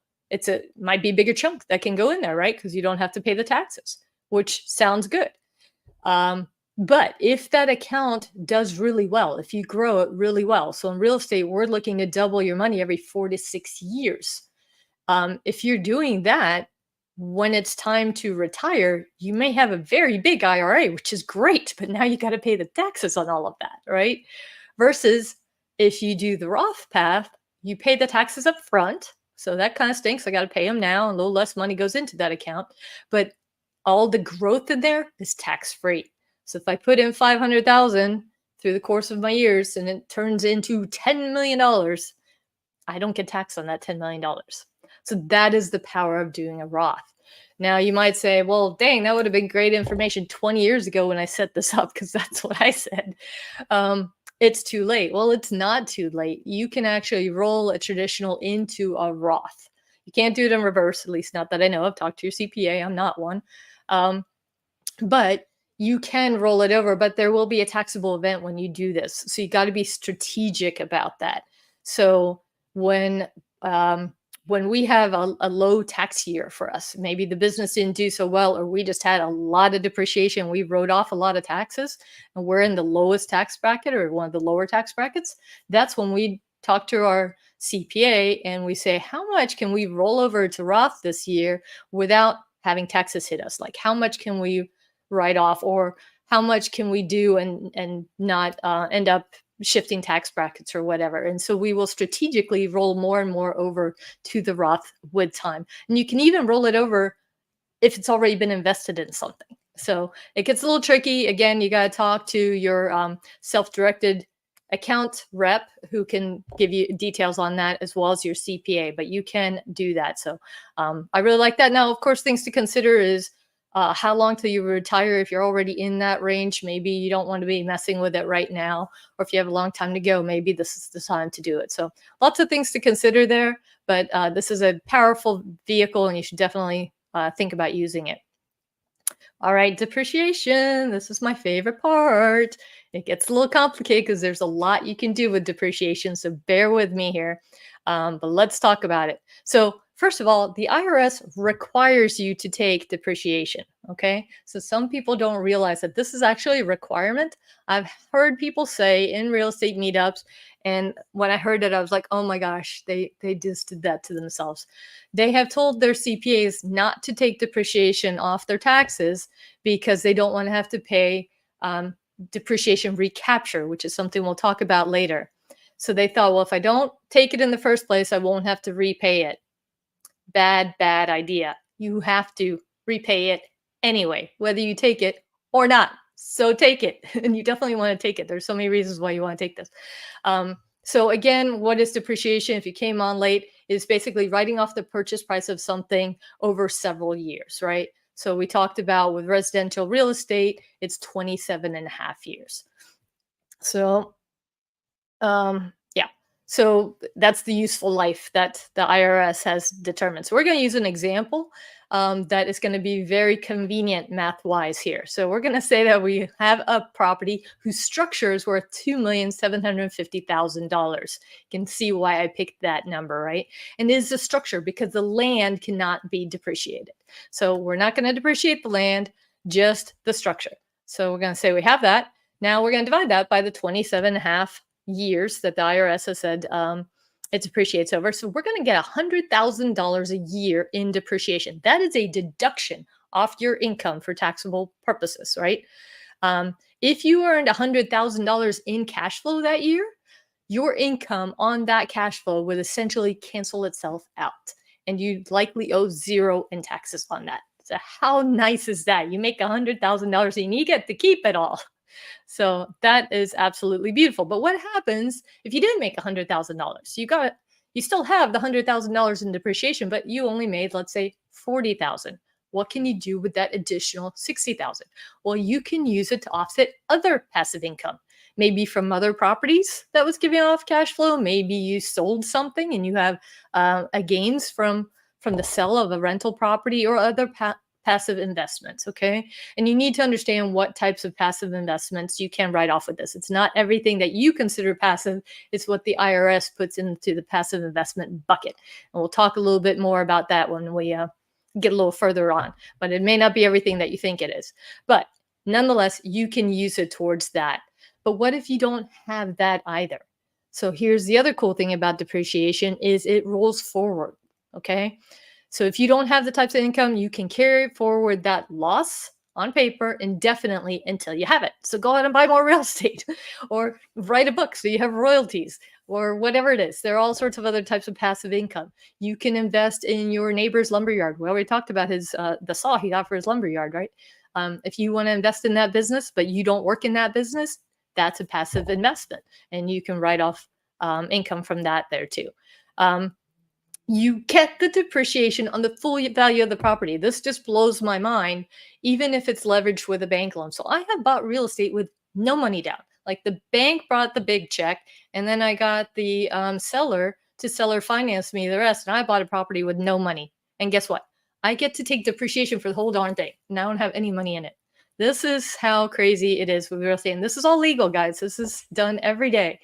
might be a bigger chunk that can go in there, right? Because you don't have to pay the taxes, which sounds good. But if that account does really well, if you grow it really well, so in real estate, we're looking to double your money every 4 to 6 years. If you're doing that, when it's time to retire, you may have a very big IRA, which is great, but now you got to pay the taxes on all of that, right? Versus if you do the Roth path, you pay the taxes up front. So that kind of stinks. I got to pay them now, and a little less money goes into that account. But all the growth in there is tax free. So if I put in 500,000 through the course of my years and it turns into $10 million, I don't get taxed on that $10 million. So that is the power of doing a Roth. Now you might say, well, dang, that would have been great information 20 years ago when I set this up, because that's what I said. It's too late. Well, it's not too late. You can actually roll a traditional into a Roth. You can't do it in reverse, at least not that I know of. Talk to your CPA. I'm not one. But you can roll it over, but there will be a taxable event when you do this. So you got to be strategic about that. So when we have a low tax year for us, maybe the business didn't do so well, or we just had a lot of depreciation, we wrote off a lot of taxes, and we're in the lowest tax bracket or one of the lower tax brackets, that's when we talk to our CPA and we say, how much can we roll over to Roth this year without having taxes hit us? Like, how much can we write off, or how much can we do and not end up shifting tax brackets or whatever? And so we will strategically roll more and more over to the Roth with time. And you can even roll it over if it's already been invested in something. So it gets a little tricky. Again, you got to talk to your self-directed account rep who can give you details on that, as well as your CPA, but you can do that. So I really like that. Now, of course, things to consider is how long till you retire. If you're already in that range, maybe you don't want to be messing with it right now. Or if you have a long time to go, maybe this is the time to do it. So lots of things to consider there, but this is a powerful vehicle and you should definitely think about using it. All right, depreciation. This is my favorite part. It gets a little complicated because there's a lot you can do with depreciation. So bear with me here, but let's talk about it. So first of all, the IRS requires you to take depreciation. Okay. So some people don't realize that this is actually a requirement. I've heard people say in real estate meetups, and when I heard it, I was like, oh my gosh, they just did that to themselves. They have told their CPAs not to take depreciation off their taxes because they don't want to have to pay depreciation recapture, which is something we'll talk about later. So they thought, well, if I don't take it in the first place, I won't have to repay it. Bad idea. You have to repay it anyway, whether you take it or not. So take it. And you definitely want to take it. There's so many reasons why you want to take this. So again, what is depreciation? If you came on late, is basically writing off the purchase price of something over several years, right? So we talked about with residential real estate, it's 27 and a half years. So yeah. So that's the useful life that the IRS has determined. So we're going to use an example that is going to be very convenient math wise here. So we're going to say that we have a property whose structure is worth $2,750,000. You can see why I picked that number, right? And it is a structure because the land cannot be depreciated. So we're not going to depreciate the land, just the structure. So we're going to say we have that. Now we're going to divide that by the 27 and a half years that the IRS has said it depreciates over. So we're going to get $100,000 a year in depreciation. That is a deduction off your income for taxable purposes, right? If you earned $100,000 in cash flow that year, your income on that cash flow would essentially cancel itself out, and you'd likely owe zero in taxes on that. So how nice is that? You make $100,000 and you get to keep it all. So that is absolutely beautiful. But what happens if you didn't make $100,000? You still have the $100,000 in depreciation, but you only made, let's say, 40,000. What can you do with that additional 60,000? Well, you can use it to offset other passive income, maybe from other properties that was giving off cash flow. Maybe you sold something and you have a gains from the sale of a rental property or other passive investments. Okay. And you need to understand what types of passive investments you can write off with this. It's not everything that you consider passive, it's what the IRS puts into the passive investment bucket. And we'll talk a little bit more about that when we get a little further on, but it may not be everything that you think it is. But nonetheless, you can use it towards that. But what if you don't have that either? So here's the other cool thing about depreciation is it rolls forward. Okay. So if you don't have the types of income, you can carry forward that loss on paper indefinitely until you have it. So go out and buy more real estate or write a book so you have royalties or whatever it is. There are all sorts of other types of passive income. You can invest in your neighbor's lumberyard. We already talked about his the saw he got for his lumberyard, right? If you want to invest in that business, but you don't work in that business, that's a passive investment. And you can write off income from that there too. You get the depreciation on the full value of the property. This just blows my mind, even if it's leveraged with a bank loan. So I have bought real estate with no money down. Like the bank brought the big check, and then I got the seller to seller finance me the rest. And I bought a property with no money. And guess what? I get to take depreciation for the whole darn thing. And I don't have any money in it. This is how crazy it is with real estate. And this is all legal, guys. This is done every day.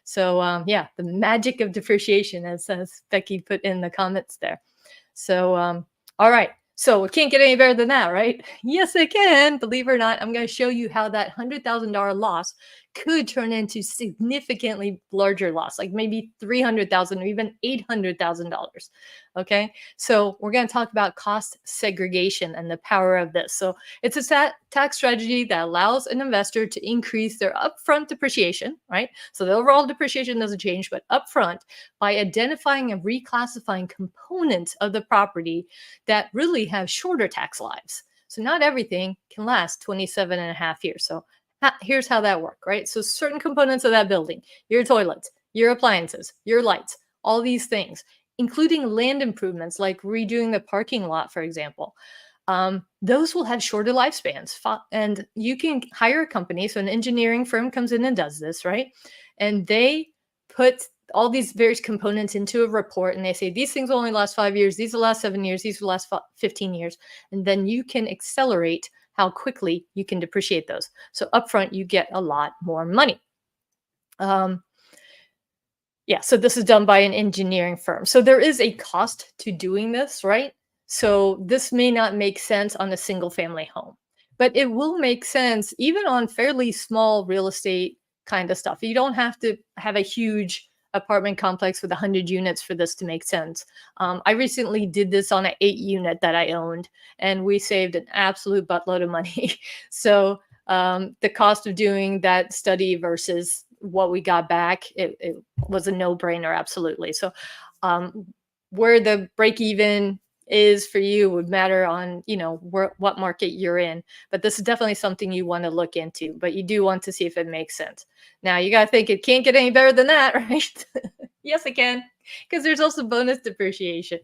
So yeah, the magic of depreciation, as Becky put in the comments there. So all right, so it can't get any better than that, right? Yes, it can. Believe it or not, I'm going to show you how that $100,000 loss could turn into significantly larger loss, like maybe $300,000 or even $800,000. Okay, so we're going to talk about cost segregation and the power of this. So it's a tax strategy that allows an investor to increase their upfront depreciation, right? So the overall depreciation doesn't change, but upfront by identifying and reclassifying components of the property that really have shorter tax lives. So not everything can last 27 and a half years. So here's how that works, right? So certain components of that building, your toilets, your appliances, your lights, all these things, including land improvements like redoing the parking lot, for example, those will have shorter lifespans. And you can hire a company. So an engineering firm comes in and does this, right? And they put all these various components into a report and they say, these things will only last 5 years. These will last 7 years. These will last 15 years. And then you can accelerate how quickly you can depreciate those. So upfront, you get a lot more money. Yeah, so this is done by an engineering firm. So there is a cost to doing this, right? So this may not make sense on a single family home, but it will make sense even on fairly small real estate kind of stuff. You don't have to have a huge apartment complex with 100 units for this to make sense. I recently did this on an 8 unit that I owned, and we saved an absolute buttload of money. So the cost of doing that study versus what we got back, it was a no-brainer, absolutely. So um, where the break even is for you would matter on what market you're in, but this is definitely something you want to look into, but you do want to see if it makes sense. Now you got to think it can't get any better than that, right? Yes it can, because there's also bonus depreciation.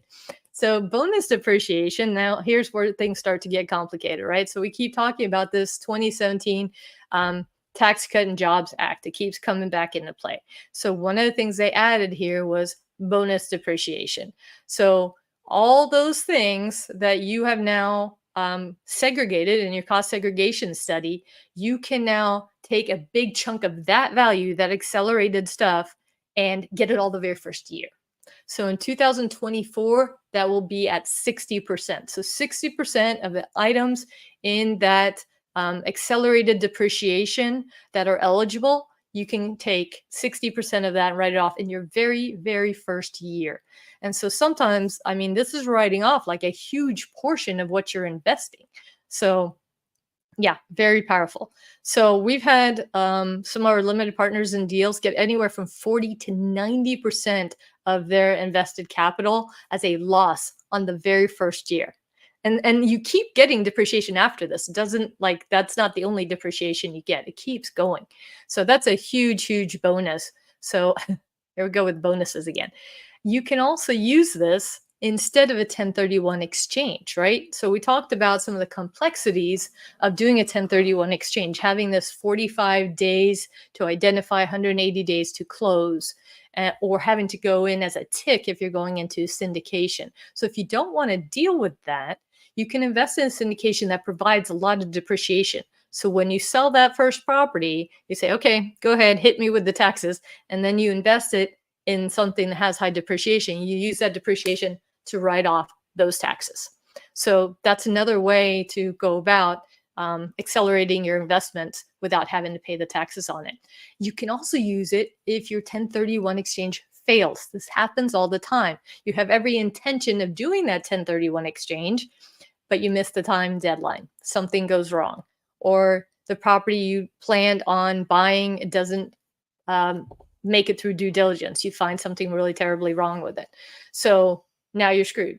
So bonus depreciation, now here's where things start to get complicated, right? So we keep talking about this 2017 Tax Cut and Jobs Act. It keeps coming back into play. So one of the things they added here was bonus depreciation. So all those things that you have now segregated in your cost segregation study, you can now take a big chunk of that value, that accelerated stuff, and get it all the very first year. So in 2024, that will be at 60%. So 60% of the items in that accelerated depreciation that are eligible, you can take 60% of that and write it off in your very, very first year. And so sometimes, I mean, this is writing off like a huge portion of what you're investing. So yeah, very powerful. So we've had some of our limited partners and deals get anywhere from 40 to 90% of their invested capital as a loss on the very first year. And you keep getting depreciation after this. It doesn't, like, that's not the only depreciation you get. It keeps going. So that's a huge, huge bonus. So here we go with bonuses again. You can also use this instead of a 1031 exchange, right? So we talked about some of the complexities of doing a 1031 exchange, having this 45 days to identify, 180 days to close, or having to go in as a tick if you're going into syndication. So if you don't want to deal with that, you can invest in a syndication that provides a lot of depreciation. So when you sell that first property, you say, okay, go ahead, hit me with the taxes, and then you invest it in something that has high depreciation. You use that depreciation to write off those taxes. So that's another way to go about accelerating your investments without having to pay the taxes on it. You can also use it if your 1031 exchange fails. This happens all the time. You have every intention of doing that 1031 exchange, but you miss the time deadline. Something goes wrong, or the property you planned on buying, it doesn't make it through due diligence. You find something really terribly wrong with it. So now you're screwed,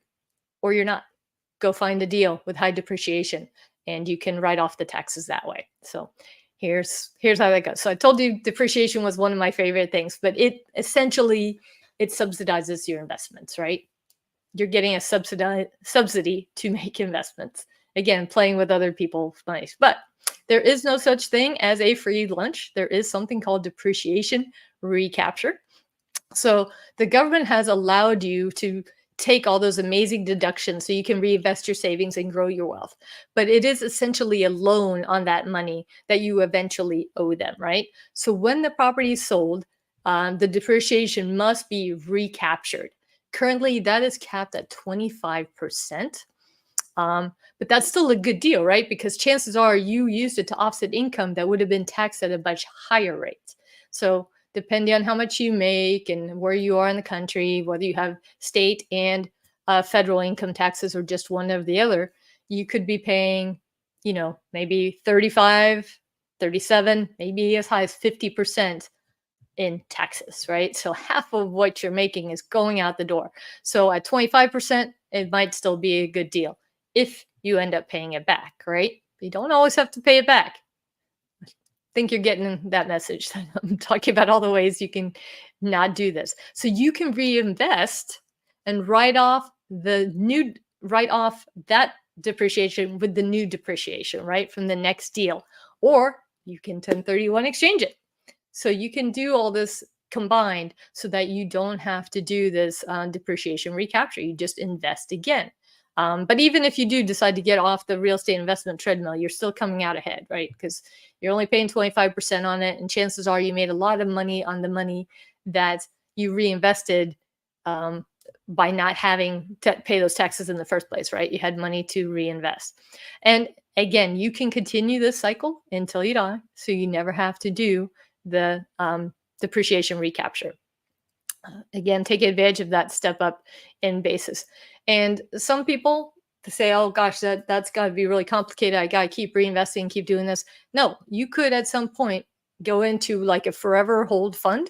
or you're not. Go find a deal with high depreciation, and you can write off the taxes that way. So here's how that goes. So I told you depreciation was one of my favorite things, but it essentially, it subsidizes your investments, right? You're getting a subsidy to make investments. Again, playing with other people's money. But there is no such thing as a free lunch. There is something called depreciation recapture. So the government has allowed you to take all those amazing deductions so you can reinvest your savings and grow your wealth. But it is essentially a loan on that money that you eventually owe them, right? So when the property is sold, the depreciation must be recaptured. Currently, that is capped at 25%. But that's still a good deal, right? Because chances are you used it to offset income that would have been taxed at a much higher rate. So depending on how much you make and where you are in the country, whether you have state and federal income taxes or just one or the other, you could be paying, maybe 35, 37, maybe as high as 50% in taxes, right? So half of what you're making is going out the door. So at 25%, it might still be a good deal if you end up paying it back, right? But you don't always have to pay it back. I think you're getting that message. I'm talking about all the ways you can not do this. So you can reinvest and write off that depreciation with the new depreciation, right? From the next deal. Or you can 1031 exchange it. So you can do all this combined so that you don't have to do this depreciation recapture. You just invest again. But even if you do decide to get off the real estate investment treadmill, you're still coming out ahead, right? Because you're only paying 25% on it. And chances are you made a lot of money on the money that you reinvested um, by not having to pay those taxes in the first place, right? You had money to reinvest. And again, you can continue this cycle until you die. So you never have to do the depreciation recapture. Again, take advantage of that step up in basis. And some people say, oh gosh, that's got to be really complicated. I got to keep reinvesting, keep doing this. No, you could at some point go into like a forever hold fund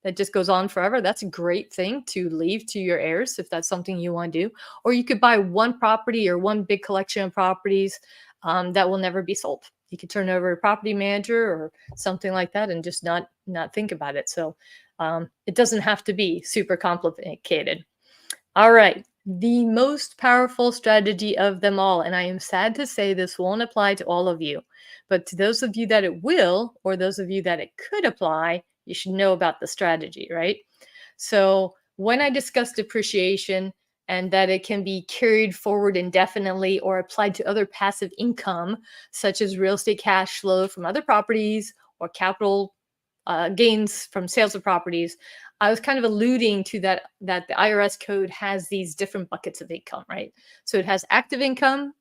that just goes on forever. That's a great thing to leave to your heirs if that's something you want to do. Or you could buy one property or one big collection of properties that will never be sold. You could turn over a property manager or something like that and just not think about it. So it doesn't have to be super complicated. All right. The most powerful strategy of them all, and I am sad to say this won't apply to all of you, but to those of you that it will, or those of you that it could apply, you should know about the strategy, right? So when I discuss depreciation and that it can be carried forward indefinitely or applied to other passive income, such as real estate cash flow from other properties or capital gains from sales of properties, I was kind of alluding to that the IRS code has these different buckets of income, right? So it has active income,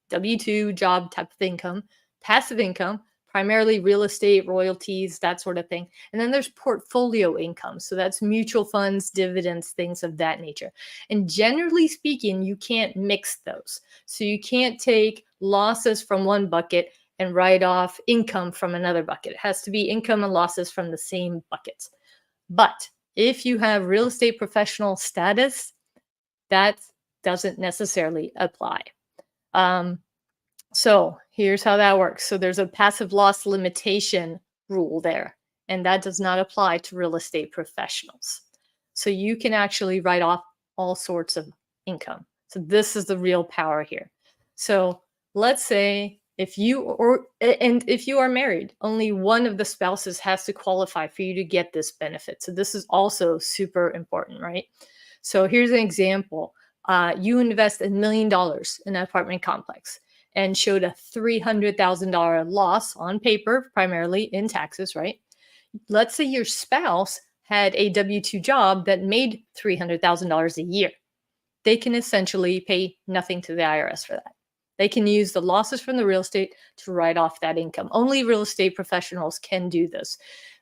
W-2 job type of income, passive income, primarily real estate, royalties, that sort of thing. And then there's portfolio income. So that's mutual funds, dividends, things of that nature. And generally speaking, you can't mix those. So you can't take losses from one bucket and write off income from another bucket. It has to be income and losses from the same buckets. But if you have real estate professional status, that doesn't necessarily apply. So here's how that works. So there's a passive loss limitation rule there, and that does not apply to real estate professionals. So you can actually write off all sorts of income. So this is the real power here. So let's say if you are married, only one of the spouses has to qualify for you to get this benefit. So this is also super important, right? So here's an example. You invest $1 million in an apartment complex and showed a $300,000 loss on paper, primarily in taxes, right? Let's say your spouse had a W-2 job that made $300,000 a year. They can essentially pay nothing to the IRS for that. They can use the losses from the real estate to write off that income. Only real estate professionals can do this.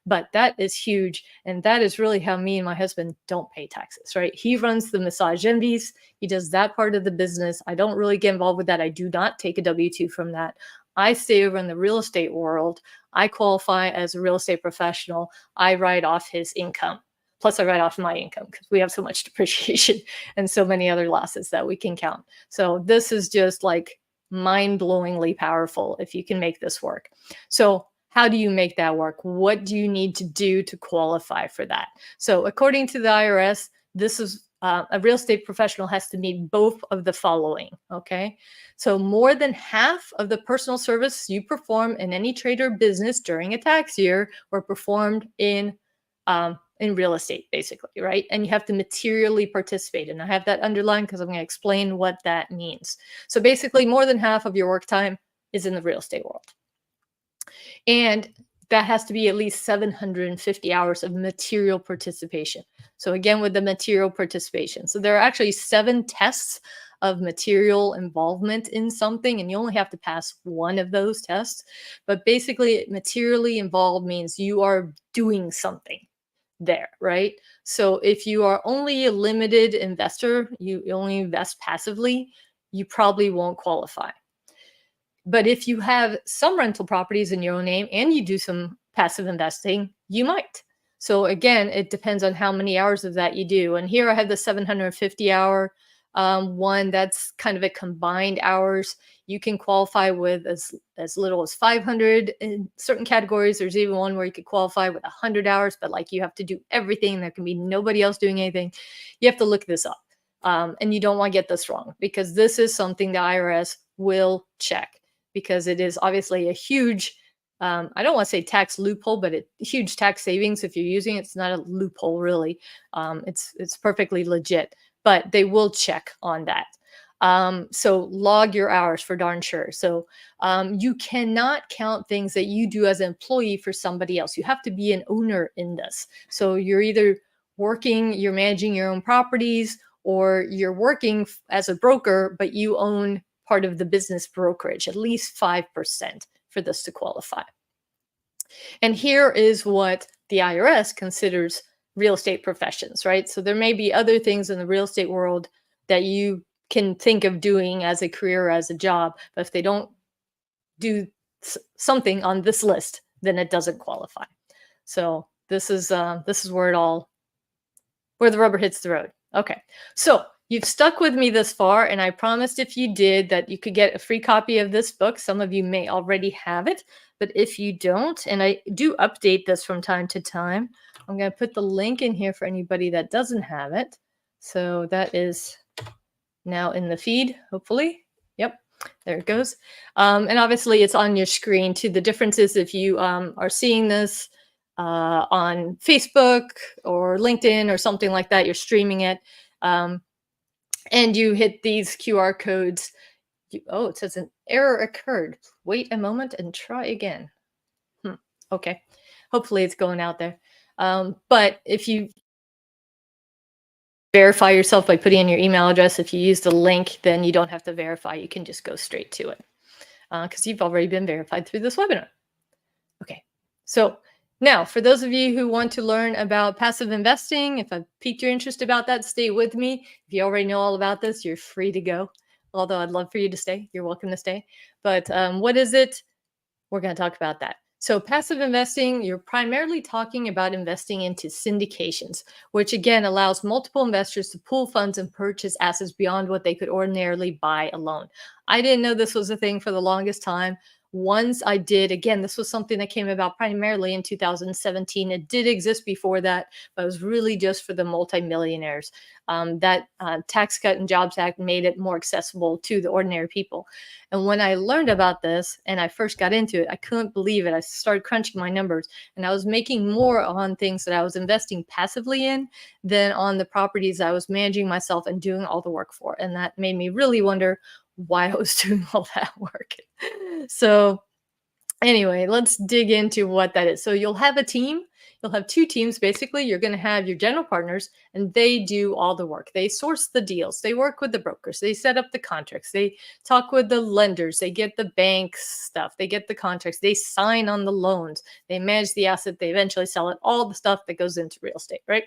But that is huge. And that is really how me and my husband don't pay taxes, right? He runs the massage envies. He does that part of the business. I don't really get involved with that. I do not take a W-2 from that. I stay over in the real estate world. I qualify as a real estate professional. I write off his income. Plus, I write off my income because we have so much depreciation and so many other losses that we can count. So this is just like mind-blowingly powerful if you can make this work. So how do you make that work? What do you need to do to qualify for that? So according to the IRS, this is a real estate professional has to meet both of the following, okay? So more than half of the personal service you perform in any trade or business during a tax year were performed in real estate, basically, right? And you have to materially participate. And I have that underlined because I'm going to explain what that means. So basically, more than half of your work time is in the real estate world. And that has to be at least 750 hours of material participation. So again, with the material participation. So there are actually 7 tests of material involvement in something, and you only have to pass one of those tests. But basically, materially involved means you are doing something there, right? So if you are only a limited investor, you only invest passively, you probably won't qualify. But if you have some rental properties in your own name and you do some passive investing, you might. So again, it depends on how many hours of that you do. And here I have the 750 hour one that's kind of a combined hours. You can qualify with as little as 500 in certain categories. There's even one where you could qualify with 100 hours, but like you have to do everything. There can be nobody else doing anything. You have to look this up. And you don't want to get this wrong because this is something the IRS will check because it is obviously a huge, I don't want to say tax loophole, but huge tax savings if you're using it. It's not a loophole really. It's perfectly legit, but they will check on that. So log your hours for darn sure. So you cannot count things that you do as an employee for somebody else. You have to be an owner in this. So you're either you're managing your own properties, or you're working as a broker, but you own part of the business brokerage, at least 5% for this to qualify. And here is what the IRS considers real estate professions, right? So there may be other things in the real estate world that you can think of doing as a career, as a job, but if they don't do something on this list, then it doesn't qualify. So this is where the rubber hits the road. Okay, so you've stuck with me this far, and I promised if you did that you could get a free copy of this book. Some of you may already have it, but if you don't, and I do update this from time to time, I'm going to put the link in here for anybody that doesn't have it. So that is now in the feed, hopefully. Yep, there it goes. And obviously it's on your screen too. The difference is if you are seeing this on Facebook or LinkedIn or something like that, you're streaming it, and you hit these QR codes. Oh, it says an error occurred. Wait a moment and try again. Okay, hopefully it's going out there. But if you verify yourself by putting in your email address, if you use the link, then you don't have to verify. You can just go straight to it because you've already been verified through this webinar. Okay, so now for those of you who want to learn about passive investing, if I've piqued your interest about that, stay with me. If you already know all about this, you're free to go. Although I'd love for you to stay. You're welcome to stay. But what is it? We're going to talk about that. So passive investing, you're primarily talking about investing into syndications, which again allows multiple investors to pool funds and purchase assets beyond what they could ordinarily buy alone. I didn't know this was a thing for the longest time. Once I did, again, this was something that came about primarily in 2017. It did exist before that, but it was really just for the multimillionaires. That Tax Cut and Jobs Act made it more accessible to the ordinary people. And when I learned about this and I first got into it, I couldn't believe it. I started crunching my numbers, and I was making more on things that I was investing passively in than on the properties I was managing myself and doing all the work for. And that made me really wonder why I was doing all that work. So anyway, let's dig into what that is. So you'll have a team. You'll have two teams. Basically, you're going to have your general partners, and they do all the work. They source the deals. They work with the brokers. They set up the contracts. They talk with the lenders. They get the bank stuff. They get the contracts. They sign on the loans. They manage the asset. They eventually sell it. All the stuff that goes into real estate, right?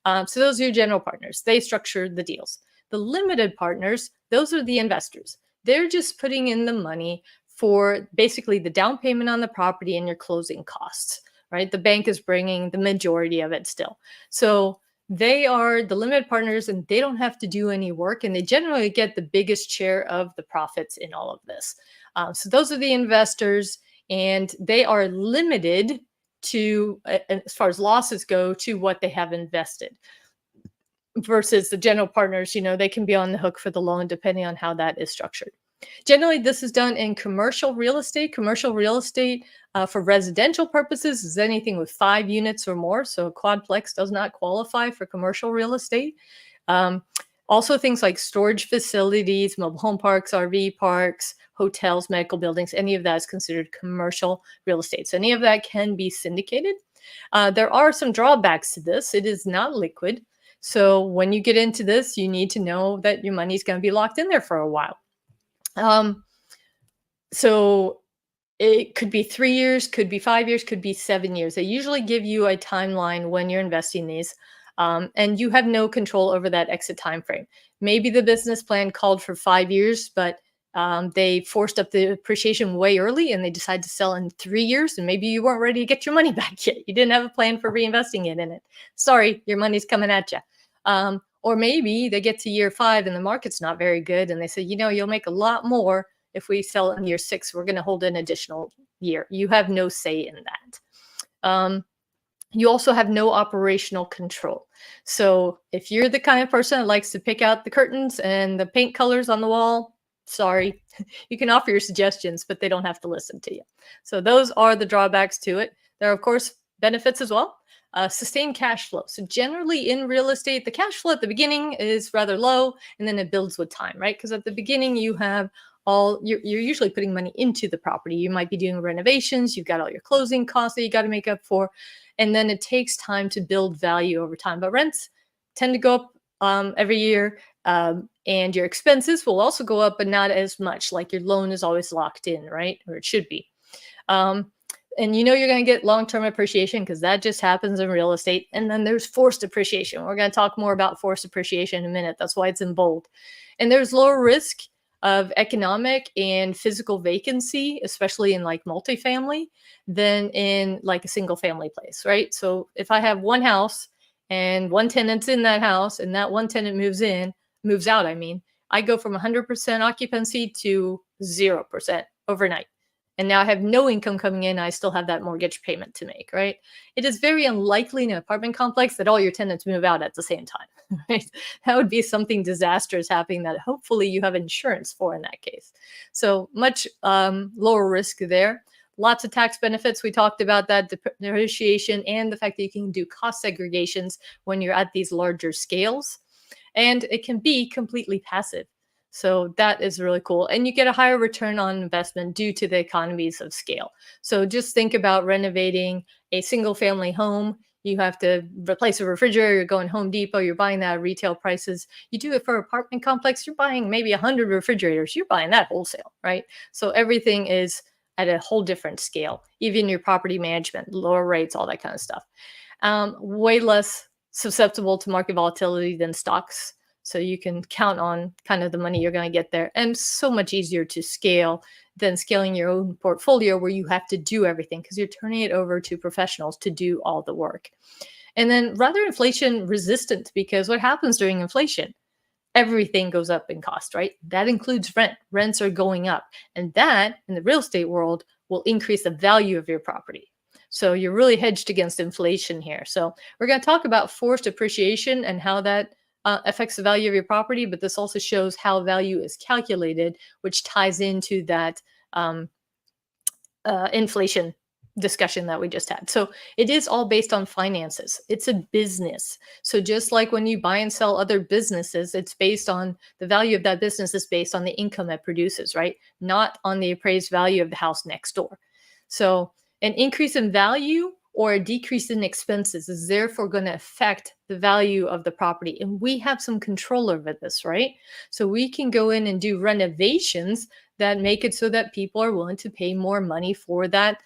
So those are your general partners. They structure the deals. The limited partners, those are the investors. They're just putting in the money for basically the down payment on the property and your closing costs, right? The bank is bringing the majority of it still. So they are the limited partners, and they don't have to do any work, and they generally get the biggest share of the profits in all of this. So those are the investors, and they are limited to, as far as losses go, to what they have invested. Versus the general partners, they can be on the hook for the loan depending on how that is structured. Generally, this is done in commercial real estate. Commercial real estate for residential purposes is anything with 5 units or more. So a quadplex does not qualify for commercial real estate. Also things like storage facilities, mobile home parks, RV parks, hotels, medical buildings, any of that is considered commercial real estate. So any of that can be syndicated. There are some drawbacks to this. It is not liquid. So when you get into this, you need to know that your money is going to be locked in there for a while. So it could be 3 years, could be 5 years, could be 7 years. They usually give you a timeline when you're investing these, and you have no control over that exit time frame. Maybe the business plan called for 5 years, but they forced up the appreciation way early, and they decided to sell in 3 years, and maybe you weren't ready to get your money back yet. You didn't have a plan for reinvesting it in it. Sorry, your money's coming at you. Or maybe they get to year 5 and the market's not very good, and they say, you'll make a lot more if we sell in year 6. We're going to hold an additional year. You have no say in that. You also have no operational control. So if you're the kind of person that likes to pick out the curtains and the paint colors on the wall, sorry, you can offer your suggestions, but they don't have to listen to you. So those are the drawbacks to it. There are, of course, benefits as well. Sustained cash flow. So generally in real estate, the cash flow at the beginning is rather low, and then it builds with time, right? Because at the beginning you have you're usually putting money into the property. You might be doing renovations. You've got all your closing costs that you got to make up for. and then it takes time to build value over time. But rents tend to go up every year, and your expenses will also go up, but not as much. Like your loan is always locked in, right? Or it should be. Um, and you know you're going to get long-term appreciation because that just happens in real estate. And then there's forced appreciation. We're going to talk more about forced appreciation in a minute. That's why it's in bold. And there's lower risk of economic and physical vacancy, especially in like multifamily, than in like a single family place, right? So if I have one house and one tenant's in that house and that one tenant moves out, I go from 100% occupancy to 0% overnight. And now I have no income coming in. I still have that mortgage payment to make, right? It is very unlikely in an apartment complex that all your tenants move out at the same time, right? That would be something disastrous happening that hopefully you have insurance for in that case. So much lower risk there. Lots of tax benefits. We talked about that depreciation and the fact that you can do cost segregations when you're at these larger scales. And it can be completely passive. So that is really cool. And you get a higher return on investment due to the economies of scale. So just think about renovating a single family home. You have to replace a refrigerator, you're going Home Depot, you're buying that at retail prices. You do it for an apartment complex, you're buying maybe 100 refrigerators, you're buying that wholesale, right? So everything is at a whole different scale, even your property management, lower rates, all that kind of stuff. Way less susceptible to market volatility than stocks. So you can count on kind of the money you're going to get there, and so much easier to scale than scaling your own portfolio where you have to do everything because you're turning it over to professionals to do all the work. And then rather inflation resistant, because what happens during inflation? Everything goes up in cost, right? That includes rent. Rents are going up. And that in the real estate world will increase the value of your property. So you're really hedged against inflation here. So we're going to talk about forced appreciation and how that affects the value of your property, but this also shows how value is calculated, which ties into that inflation discussion that we just had. So it is all based on finances. It's a business. So just like when you buy and sell other businesses, it's based on the value of that business is based on the income it produces, right? Not on the appraised value of the house next door. So an increase in value or a decrease in expenses is therefore going to affect the value of the property. And we have some control over this, right? So we can go in and do renovations that make it so that people are willing to pay more money for that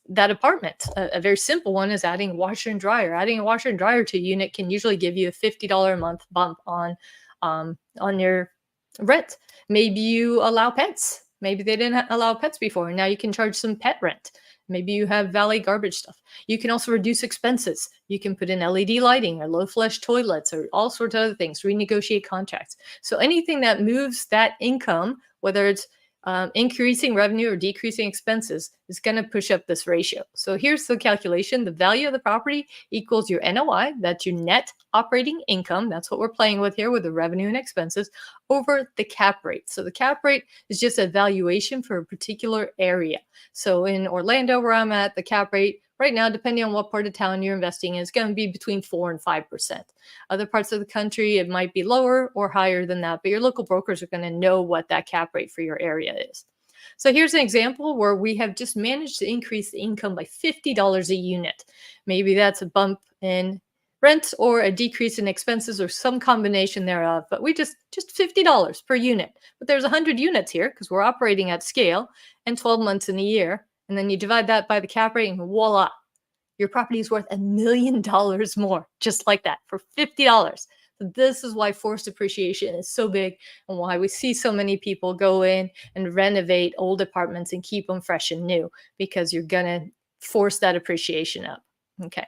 that apartment. A very simple one is adding a washer and dryer. Adding a washer and dryer to a unit can usually give you a $50 a month bump on your rent. Maybe you allow pets. Maybe they didn't allow pets before, and now you can charge some pet rent. Maybe you have valet garbage stuff. You can also reduce expenses. You can put in LED lighting or low flush toilets or all sorts of other things, renegotiate contracts. So anything that moves that income, whether it's increasing revenue or decreasing expenses, is going to push up this ratio. So here's the calculation. The value of the property equals your NOI, that's your net operating income. That's what we're playing with here with the revenue and expenses, over the cap rate. So the cap rate is just a valuation for a particular area. So in Orlando, where I'm at, the cap rate right now, depending on what part of town you're investing in, is going to be between 4 and 5%. Other parts of the country, it might be lower or higher than that, but your local brokers are going to know what that cap rate for your area is. So here's an example where we have just managed to increase the income by $50 a unit. Maybe that's a bump in rent or a decrease in expenses or some combination thereof, but we just $50 per unit. But there's 100 units here because we're operating at scale and 12 months in a year. And then you divide that by the cap rate and voila, your property is worth $1 million more, just like that, for $50. So this is why forced appreciation is so big and why we see so many people go in and renovate old apartments and keep them fresh and new, because you're going to force that appreciation up. Okay.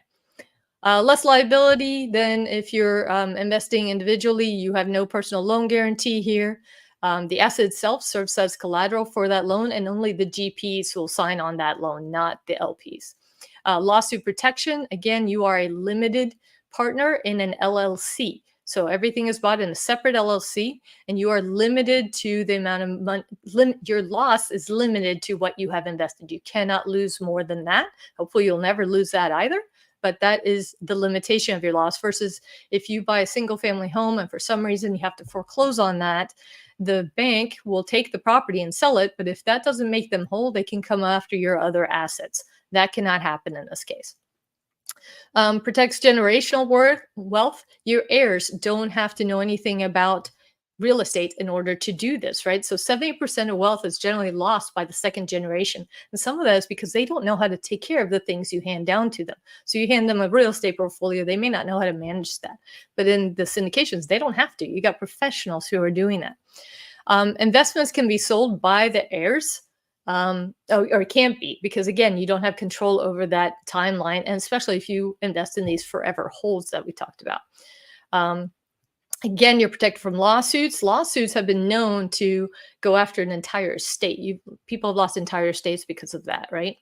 Less liability than if you're investing individually. You have no personal loan guarantee here. The asset itself serves as collateral for that loan, and only the GPs will sign on that loan, not the LPs. Lawsuit protection. Again, you are a limited partner in an LLC. So everything is bought in a separate LLC, and you are limited to the amount of money. Your loss is limited to what you have invested. You cannot lose more than that. Hopefully, you'll never lose that either. But that is the limitation of your loss, versus if you buy a single family home and for some reason you have to foreclose on that, the bank will take the property and sell it. But if that doesn't make them whole, they can come after your other assets. That cannot happen in this case. Protects generational wealth. Your heirs don't have to know anything about real estate in order to do this, right? So 70% of wealth is generally lost by the second generation. And some of that is because they don't know how to take care of the things you hand down to them. So you hand them a real estate portfolio, they may not know how to manage that. But in the syndications, they don't have to. You got professionals who are doing that. Investments can be sold by the heirs, or it can't be, because again, you don't have control over that timeline, and especially if you invest in these forever holds that we talked about. Um, Again, you're protected from lawsuits. Lawsuits have been known to go after an entire state. People have lost entire states because of that, right?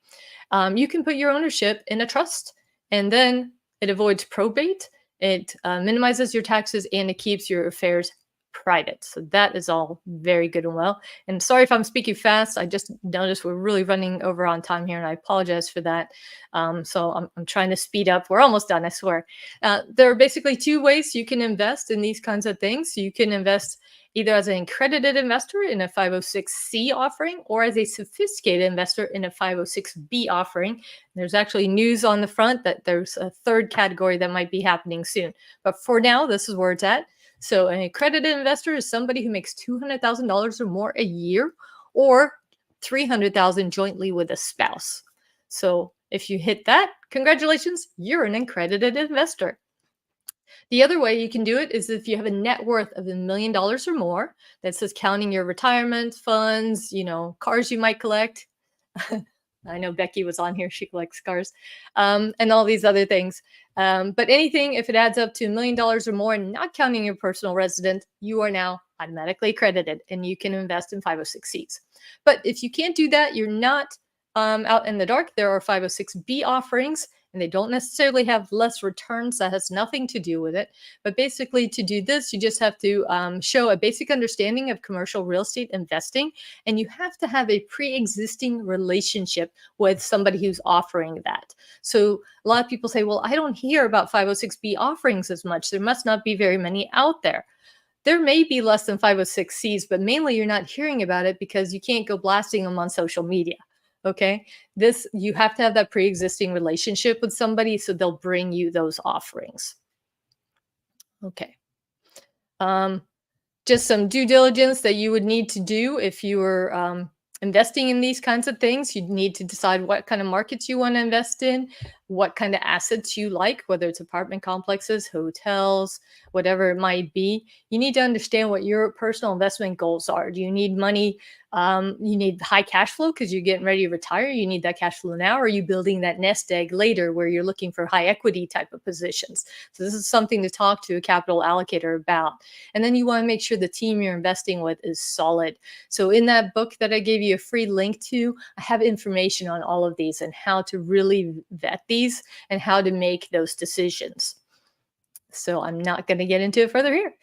You can put your ownership in a trust, and then it avoids probate. It minimizes your taxes, and it keeps your affairs private. So that is all very good and well. And sorry if I'm speaking fast. I just noticed we're really running over on time here, and I apologize for that. So I'm trying to speed up. We're almost done, I swear. There are basically two ways you can invest in these kinds of things. You can invest either as an accredited investor in a 506c offering, or as a sophisticated investor in a 506b offering. There's actually news on the front that there's a third category that might be happening soon. But for now, this is where it's at. So an accredited investor is somebody who makes $200,000 or more a year, or 300,000 jointly with a spouse. So if you hit that, congratulations, you're an accredited investor. The other way you can do it is if you have a net worth of $1 million or more. That says counting your retirement funds, cars you might collect. I know Becky was on here. She collects cars, and all these other things. But anything, if it adds up to $1 million or more, not counting your personal resident, you are now automatically accredited, and you can invest in 506Cs. But if you can't do that, you're not out in the dark. There are 506B offerings, and they don't necessarily have less returns. That has nothing to do with it. But basically, to do this, you just have to show a basic understanding of commercial real estate investing, and you have to have a pre-existing relationship with somebody who's offering that. So a lot of people say, well, I don't hear about 506B offerings as much. There must not be very many out there. There may be less than 506Cs, but mainly you're not hearing about it because you can't go blasting them on social media. Okay. You have to have that pre-existing relationship with somebody, so they'll bring you those offerings. Okay. Just some due diligence that you would need to do if you were investing in these kinds of things. You'd need to decide what kind of markets you want to invest in, what kind of assets you like, whether it's apartment complexes, hotels, whatever it might be. You need to understand what your personal investment goals are. Do you need money? You need high cash flow because you're getting ready to retire. You need that cash flow now, or are you building that nest egg later where you're looking for high equity type of positions? So this is something to talk to a capital allocator about. And then you want to make sure the team you're investing with is solid. So in that book that I gave you a free link to, I have information on all of these and how to really vet these and how to make those decisions. So I'm not going to get into it further here.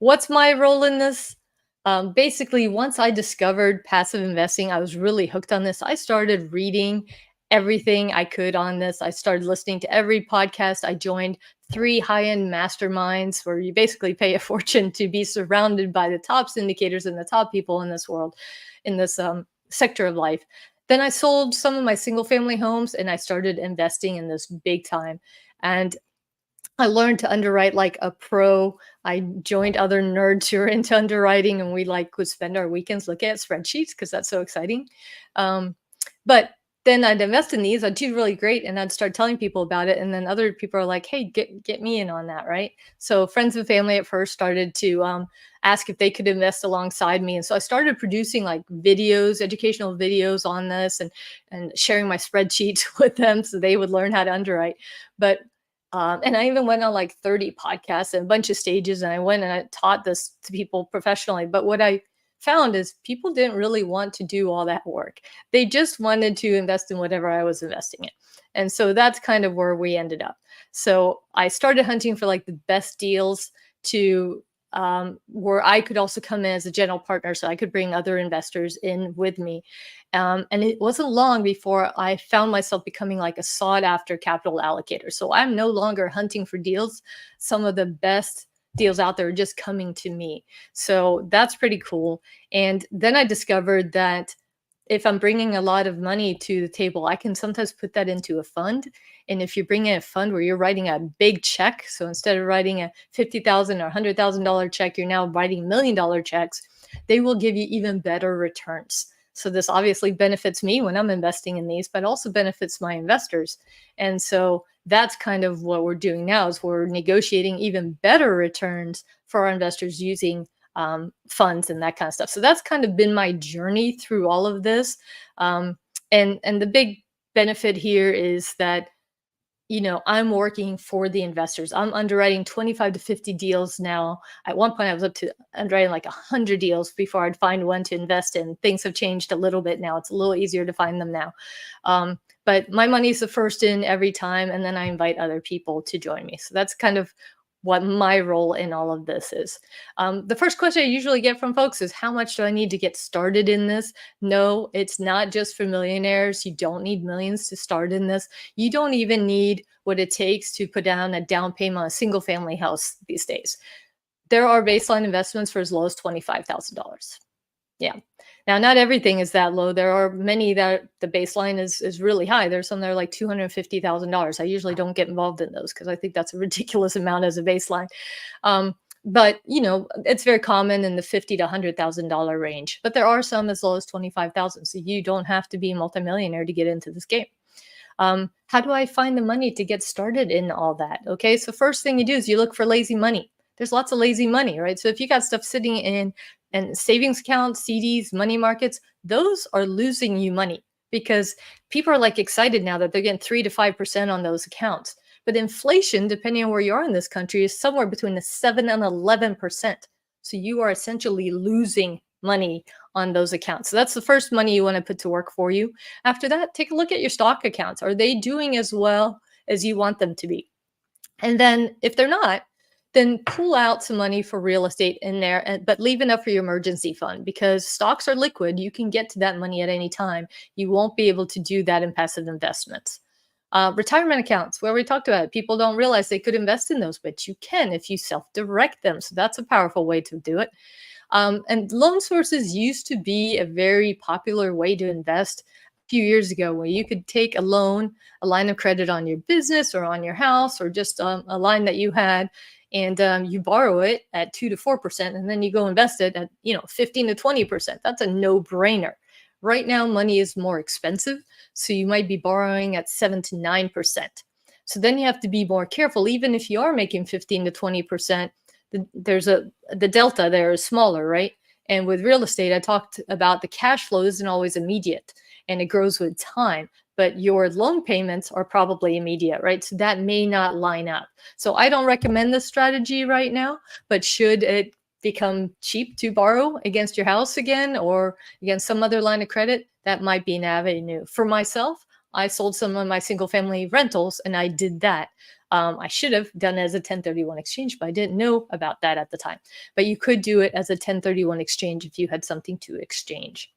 What's my role in this? Basically, once I discovered passive investing, I was really hooked on this. I started reading everything I could on this. I started listening to every podcast. I joined 3 high-end masterminds where you basically pay a fortune to be surrounded by the top syndicators and the top people in this world, in this sector of life. Then I sold some of my single family homes and I started investing in this big time. And I learned to underwrite like a pro. I joined other nerds who are into underwriting, and we would spend our weekends looking at spreadsheets because that's so exciting. But then I'd invest in these. I'd do really great, and I'd start telling people about it. And then other people are like, "Hey, get me in on that, right?" So friends and family at first started to ask if they could invest alongside me, and so I started producing like videos, educational videos on this, and sharing my spreadsheets with them so they would learn how to underwrite. But and I even went on like 30 podcasts and a bunch of stages, and I went and I taught this to people professionally. But what I found is people didn't really want to do all that work. They just wanted to invest in whatever I was investing in. And so that's kind of where we ended up. So I started hunting for like the best deals to where I could also come in as a general partner so I could bring other investors in with me. And it wasn't long before I found myself becoming like a sought after capital allocator. So I'm no longer hunting for deals. Some of the best deals out there are just coming to me. So that's pretty cool. And then I discovered that if I'm bringing a lot of money to the table, I can sometimes put that into a fund. And if you bring in a fund where you're writing a big check, so instead of writing a 50,000 or $100,000 check, you're now writing $1 million checks, they will give you even better returns. So this obviously benefits me when I'm investing in these, but also benefits my investors. And so that's kind of what we're doing now is we're negotiating even better returns for our investors using funds and that kind of stuff. So that's kind of been my journey through all of this. Um, and the big benefit here is that I'm working for the investors. I'm underwriting 25 to 50 deals now. At one point, I was up to underwriting like 100 deals before I'd find one to invest in. Things have changed a little bit now. It's a little easier to find them now. But my money's the first in every time, and then I invite other people to join me. So that's kind of what my role in all of this is. The first question I usually get from folks is, how much do I need to get started in this? No, it's not just for millionaires. You don't need millions to start in this. You don't even need what it takes to put down a down payment on a single family house these days. There are baseline investments for as low as $25,000. Yeah. Now, not everything is that low. There are many that the baseline is really high. There's some that are like $250,000. I usually don't get involved in those because I think that's a ridiculous amount as a baseline. But it's very common in the $50,000 to $100,000 range. But there are some as low as 25,000. So you don't have to be a multimillionaire to get into this game. How do I find the money to get started in all that? Okay, so first thing you do is you look for lazy money. There's lots of lazy money, right? So if you got stuff sitting in and savings accounts, CDs, money markets, those are losing you money because people are like excited now that they're getting 3 to 5% on those accounts. But inflation, depending on where you are in this country, is somewhere between the 7 and 11%. So you are essentially losing money on those accounts. So that's the first money you want to put to work for you. After that, take a look at your stock accounts. Are they doing as well as you want them to be? And then if they're not, then pull out some money for real estate in there, but leave enough for your emergency fund because stocks are liquid. You can get to that money at any time. You won't be able to do that in passive investments. Retirement accounts, where we talked about it, people don't realize they could invest in those, but you can if you self-direct them. So that's a powerful way to do it. And loan sources used to be a very popular way to invest a few years ago, where you could take a loan, a line of credit on your business or on your house, or just a line that you had, and you borrow it at 2 to 4%, and then you go invest it at 15 to 20%. That's a no-brainer. Right now, money is more expensive, so you might be borrowing at 7 to 9%. So then you have to be more careful, even if you are making 15 to 20%. The delta there is smaller, right? And with real estate, I talked about the cash flow isn't always immediate and it grows with time, but your loan payments are probably immediate, right? So that may not line up. So I don't recommend this strategy right now, but should it become cheap to borrow against your house again or against some other line of credit, that might be an avenue. For myself, I sold some of my single family rentals and I did that. I should have done it as a 1031 exchange, but I didn't know about that at the time. But you could do it as a 1031 exchange if you had something to exchange.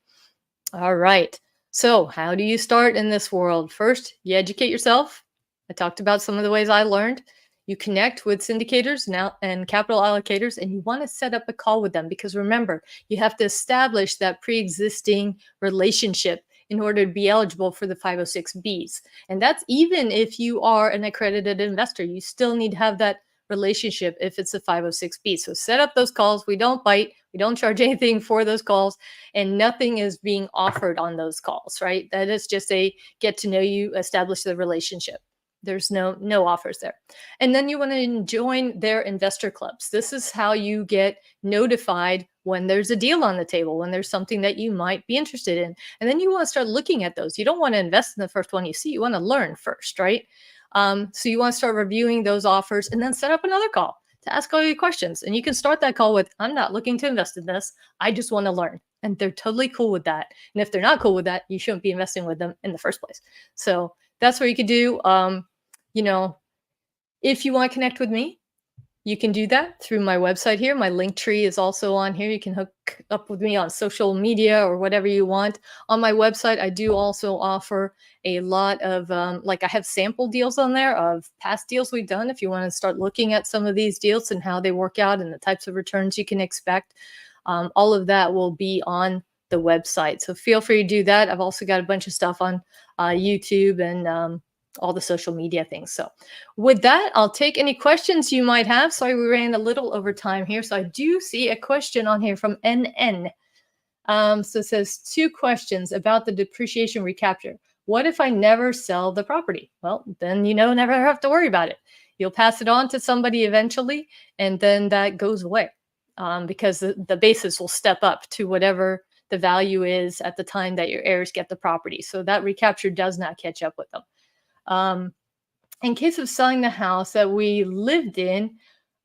All right. So how do you start in this world? First, you educate yourself. I talked about some of the ways I learned. You connect with syndicators now and capital allocators, and you want to set up a call with them because remember, you have to establish that pre-existing relationship in order to be eligible for the 506Bs. And that's even if you are an accredited investor, you still need to have that relationship if it's a 506B. So set up those calls. We don't bite. We don't charge anything for those calls, and nothing is being offered on those calls, right? That is just a get to know you, establish the relationship. There's no offers there. And then you want to join their investor clubs. This is how you get notified when there's a deal on the table, when there's something that you might be interested in. And then you want to start looking at those. You don't want to invest in the first one you see. You want to learn first, right? So you want to start reviewing those offers and then set up another call to ask all your questions. And you can start that call with, I'm not looking to invest in this. I just want to learn. And they're totally cool with that. And if they're not cool with that, you shouldn't be investing with them in the first place. So that's what you could do. If you want to connect with me, you can do that through my website here. My link tree is also on here. You can hook up with me on social media or whatever you want. On my website, I do also offer a lot of, I have sample deals on there of past deals we've done. If you want to start looking at some of these deals and how they work out and the types of returns you can expect, all of that will be on the website. So feel free to do that. I've also got a bunch of stuff on YouTube and all the social media things. So with that, I'll take any questions you might have. Sorry, we ran a little over time here. So I do see a question on here from NN. So it says 2 questions about the depreciation recapture. What if I never sell the property? Well, then, never have to worry about it. You'll pass it on to somebody eventually, and then that goes away because the basis will step up to whatever the value is at the time that your heirs get the property. So that recapture does not catch up with them. In case of selling the house that we lived in,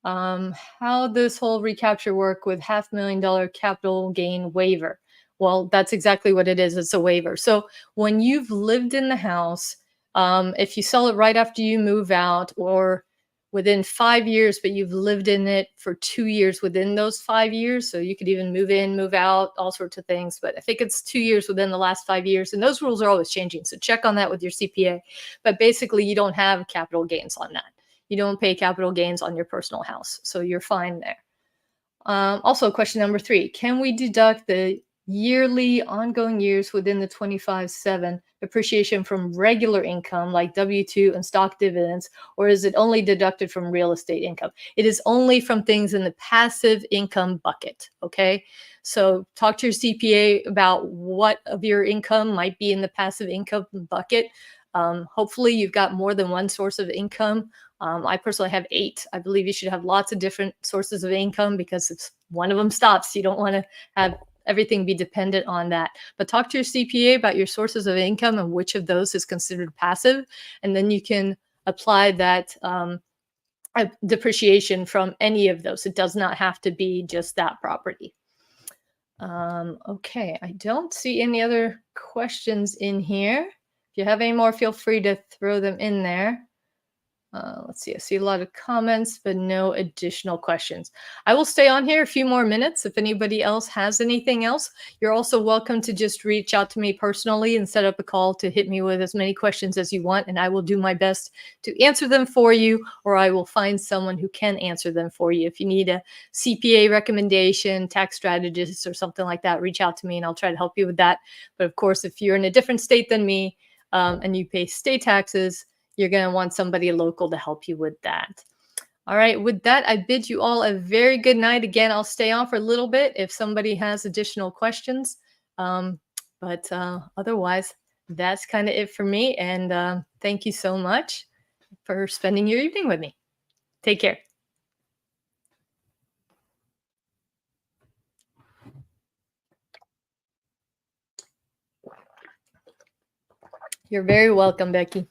how this whole recapture work with $500,000 capital gain waiver? Well, that's exactly what it is. It's a waiver. So when you've lived in the house, if you sell it right after you move out or within 5 years, but you've lived in it for 2 years within those 5 years, so you could even move in, move out, all sorts of things. But I think it's 2 years within the last 5 years, and those rules are always changing. So check on that with your CPA. But basically, you don't have capital gains on that. You don't pay capital gains on your personal house. So you're fine there. Also, question number 3, can we deduct the yearly ongoing years within the 25/7 appreciation from regular income like W-2 and stock dividends, or is it only deducted from real estate income? It is only from things in the passive income bucket, okay? So talk to your CPA about what of your income might be in the passive income bucket. Hopefully you've got more than one source of income. I personally have 8. I believe you should have lots of different sources of income because if one of them stops, you don't want to have everything be dependent on that. But talk to your CPA about your sources of income and which of those is considered passive. And then you can apply that depreciation from any of those. It does not have to be just that property. Okay, I don't see any other questions in here. If you have any more, feel free to throw them in there. Let's see, I see a lot of comments, but no additional questions. I will stay on here a few more minutes. If anybody else has anything else, you're also welcome to just reach out to me personally and set up a call to hit me with as many questions as you want, and I will do my best to answer them for you, or I will find someone who can answer them for you. If you need a CPA recommendation, tax strategist, or something like that, reach out to me and I'll try to help you with that. But of course, if you're in a different state than me and you pay state taxes, you're going to want somebody local to help you with that. All right. With that, I bid you all a very good night. Again, I'll stay on for a little bit if somebody has additional questions. But otherwise, that's kind of it for me. And thank you so much for spending your evening with me. Take care. You're very welcome, Becky.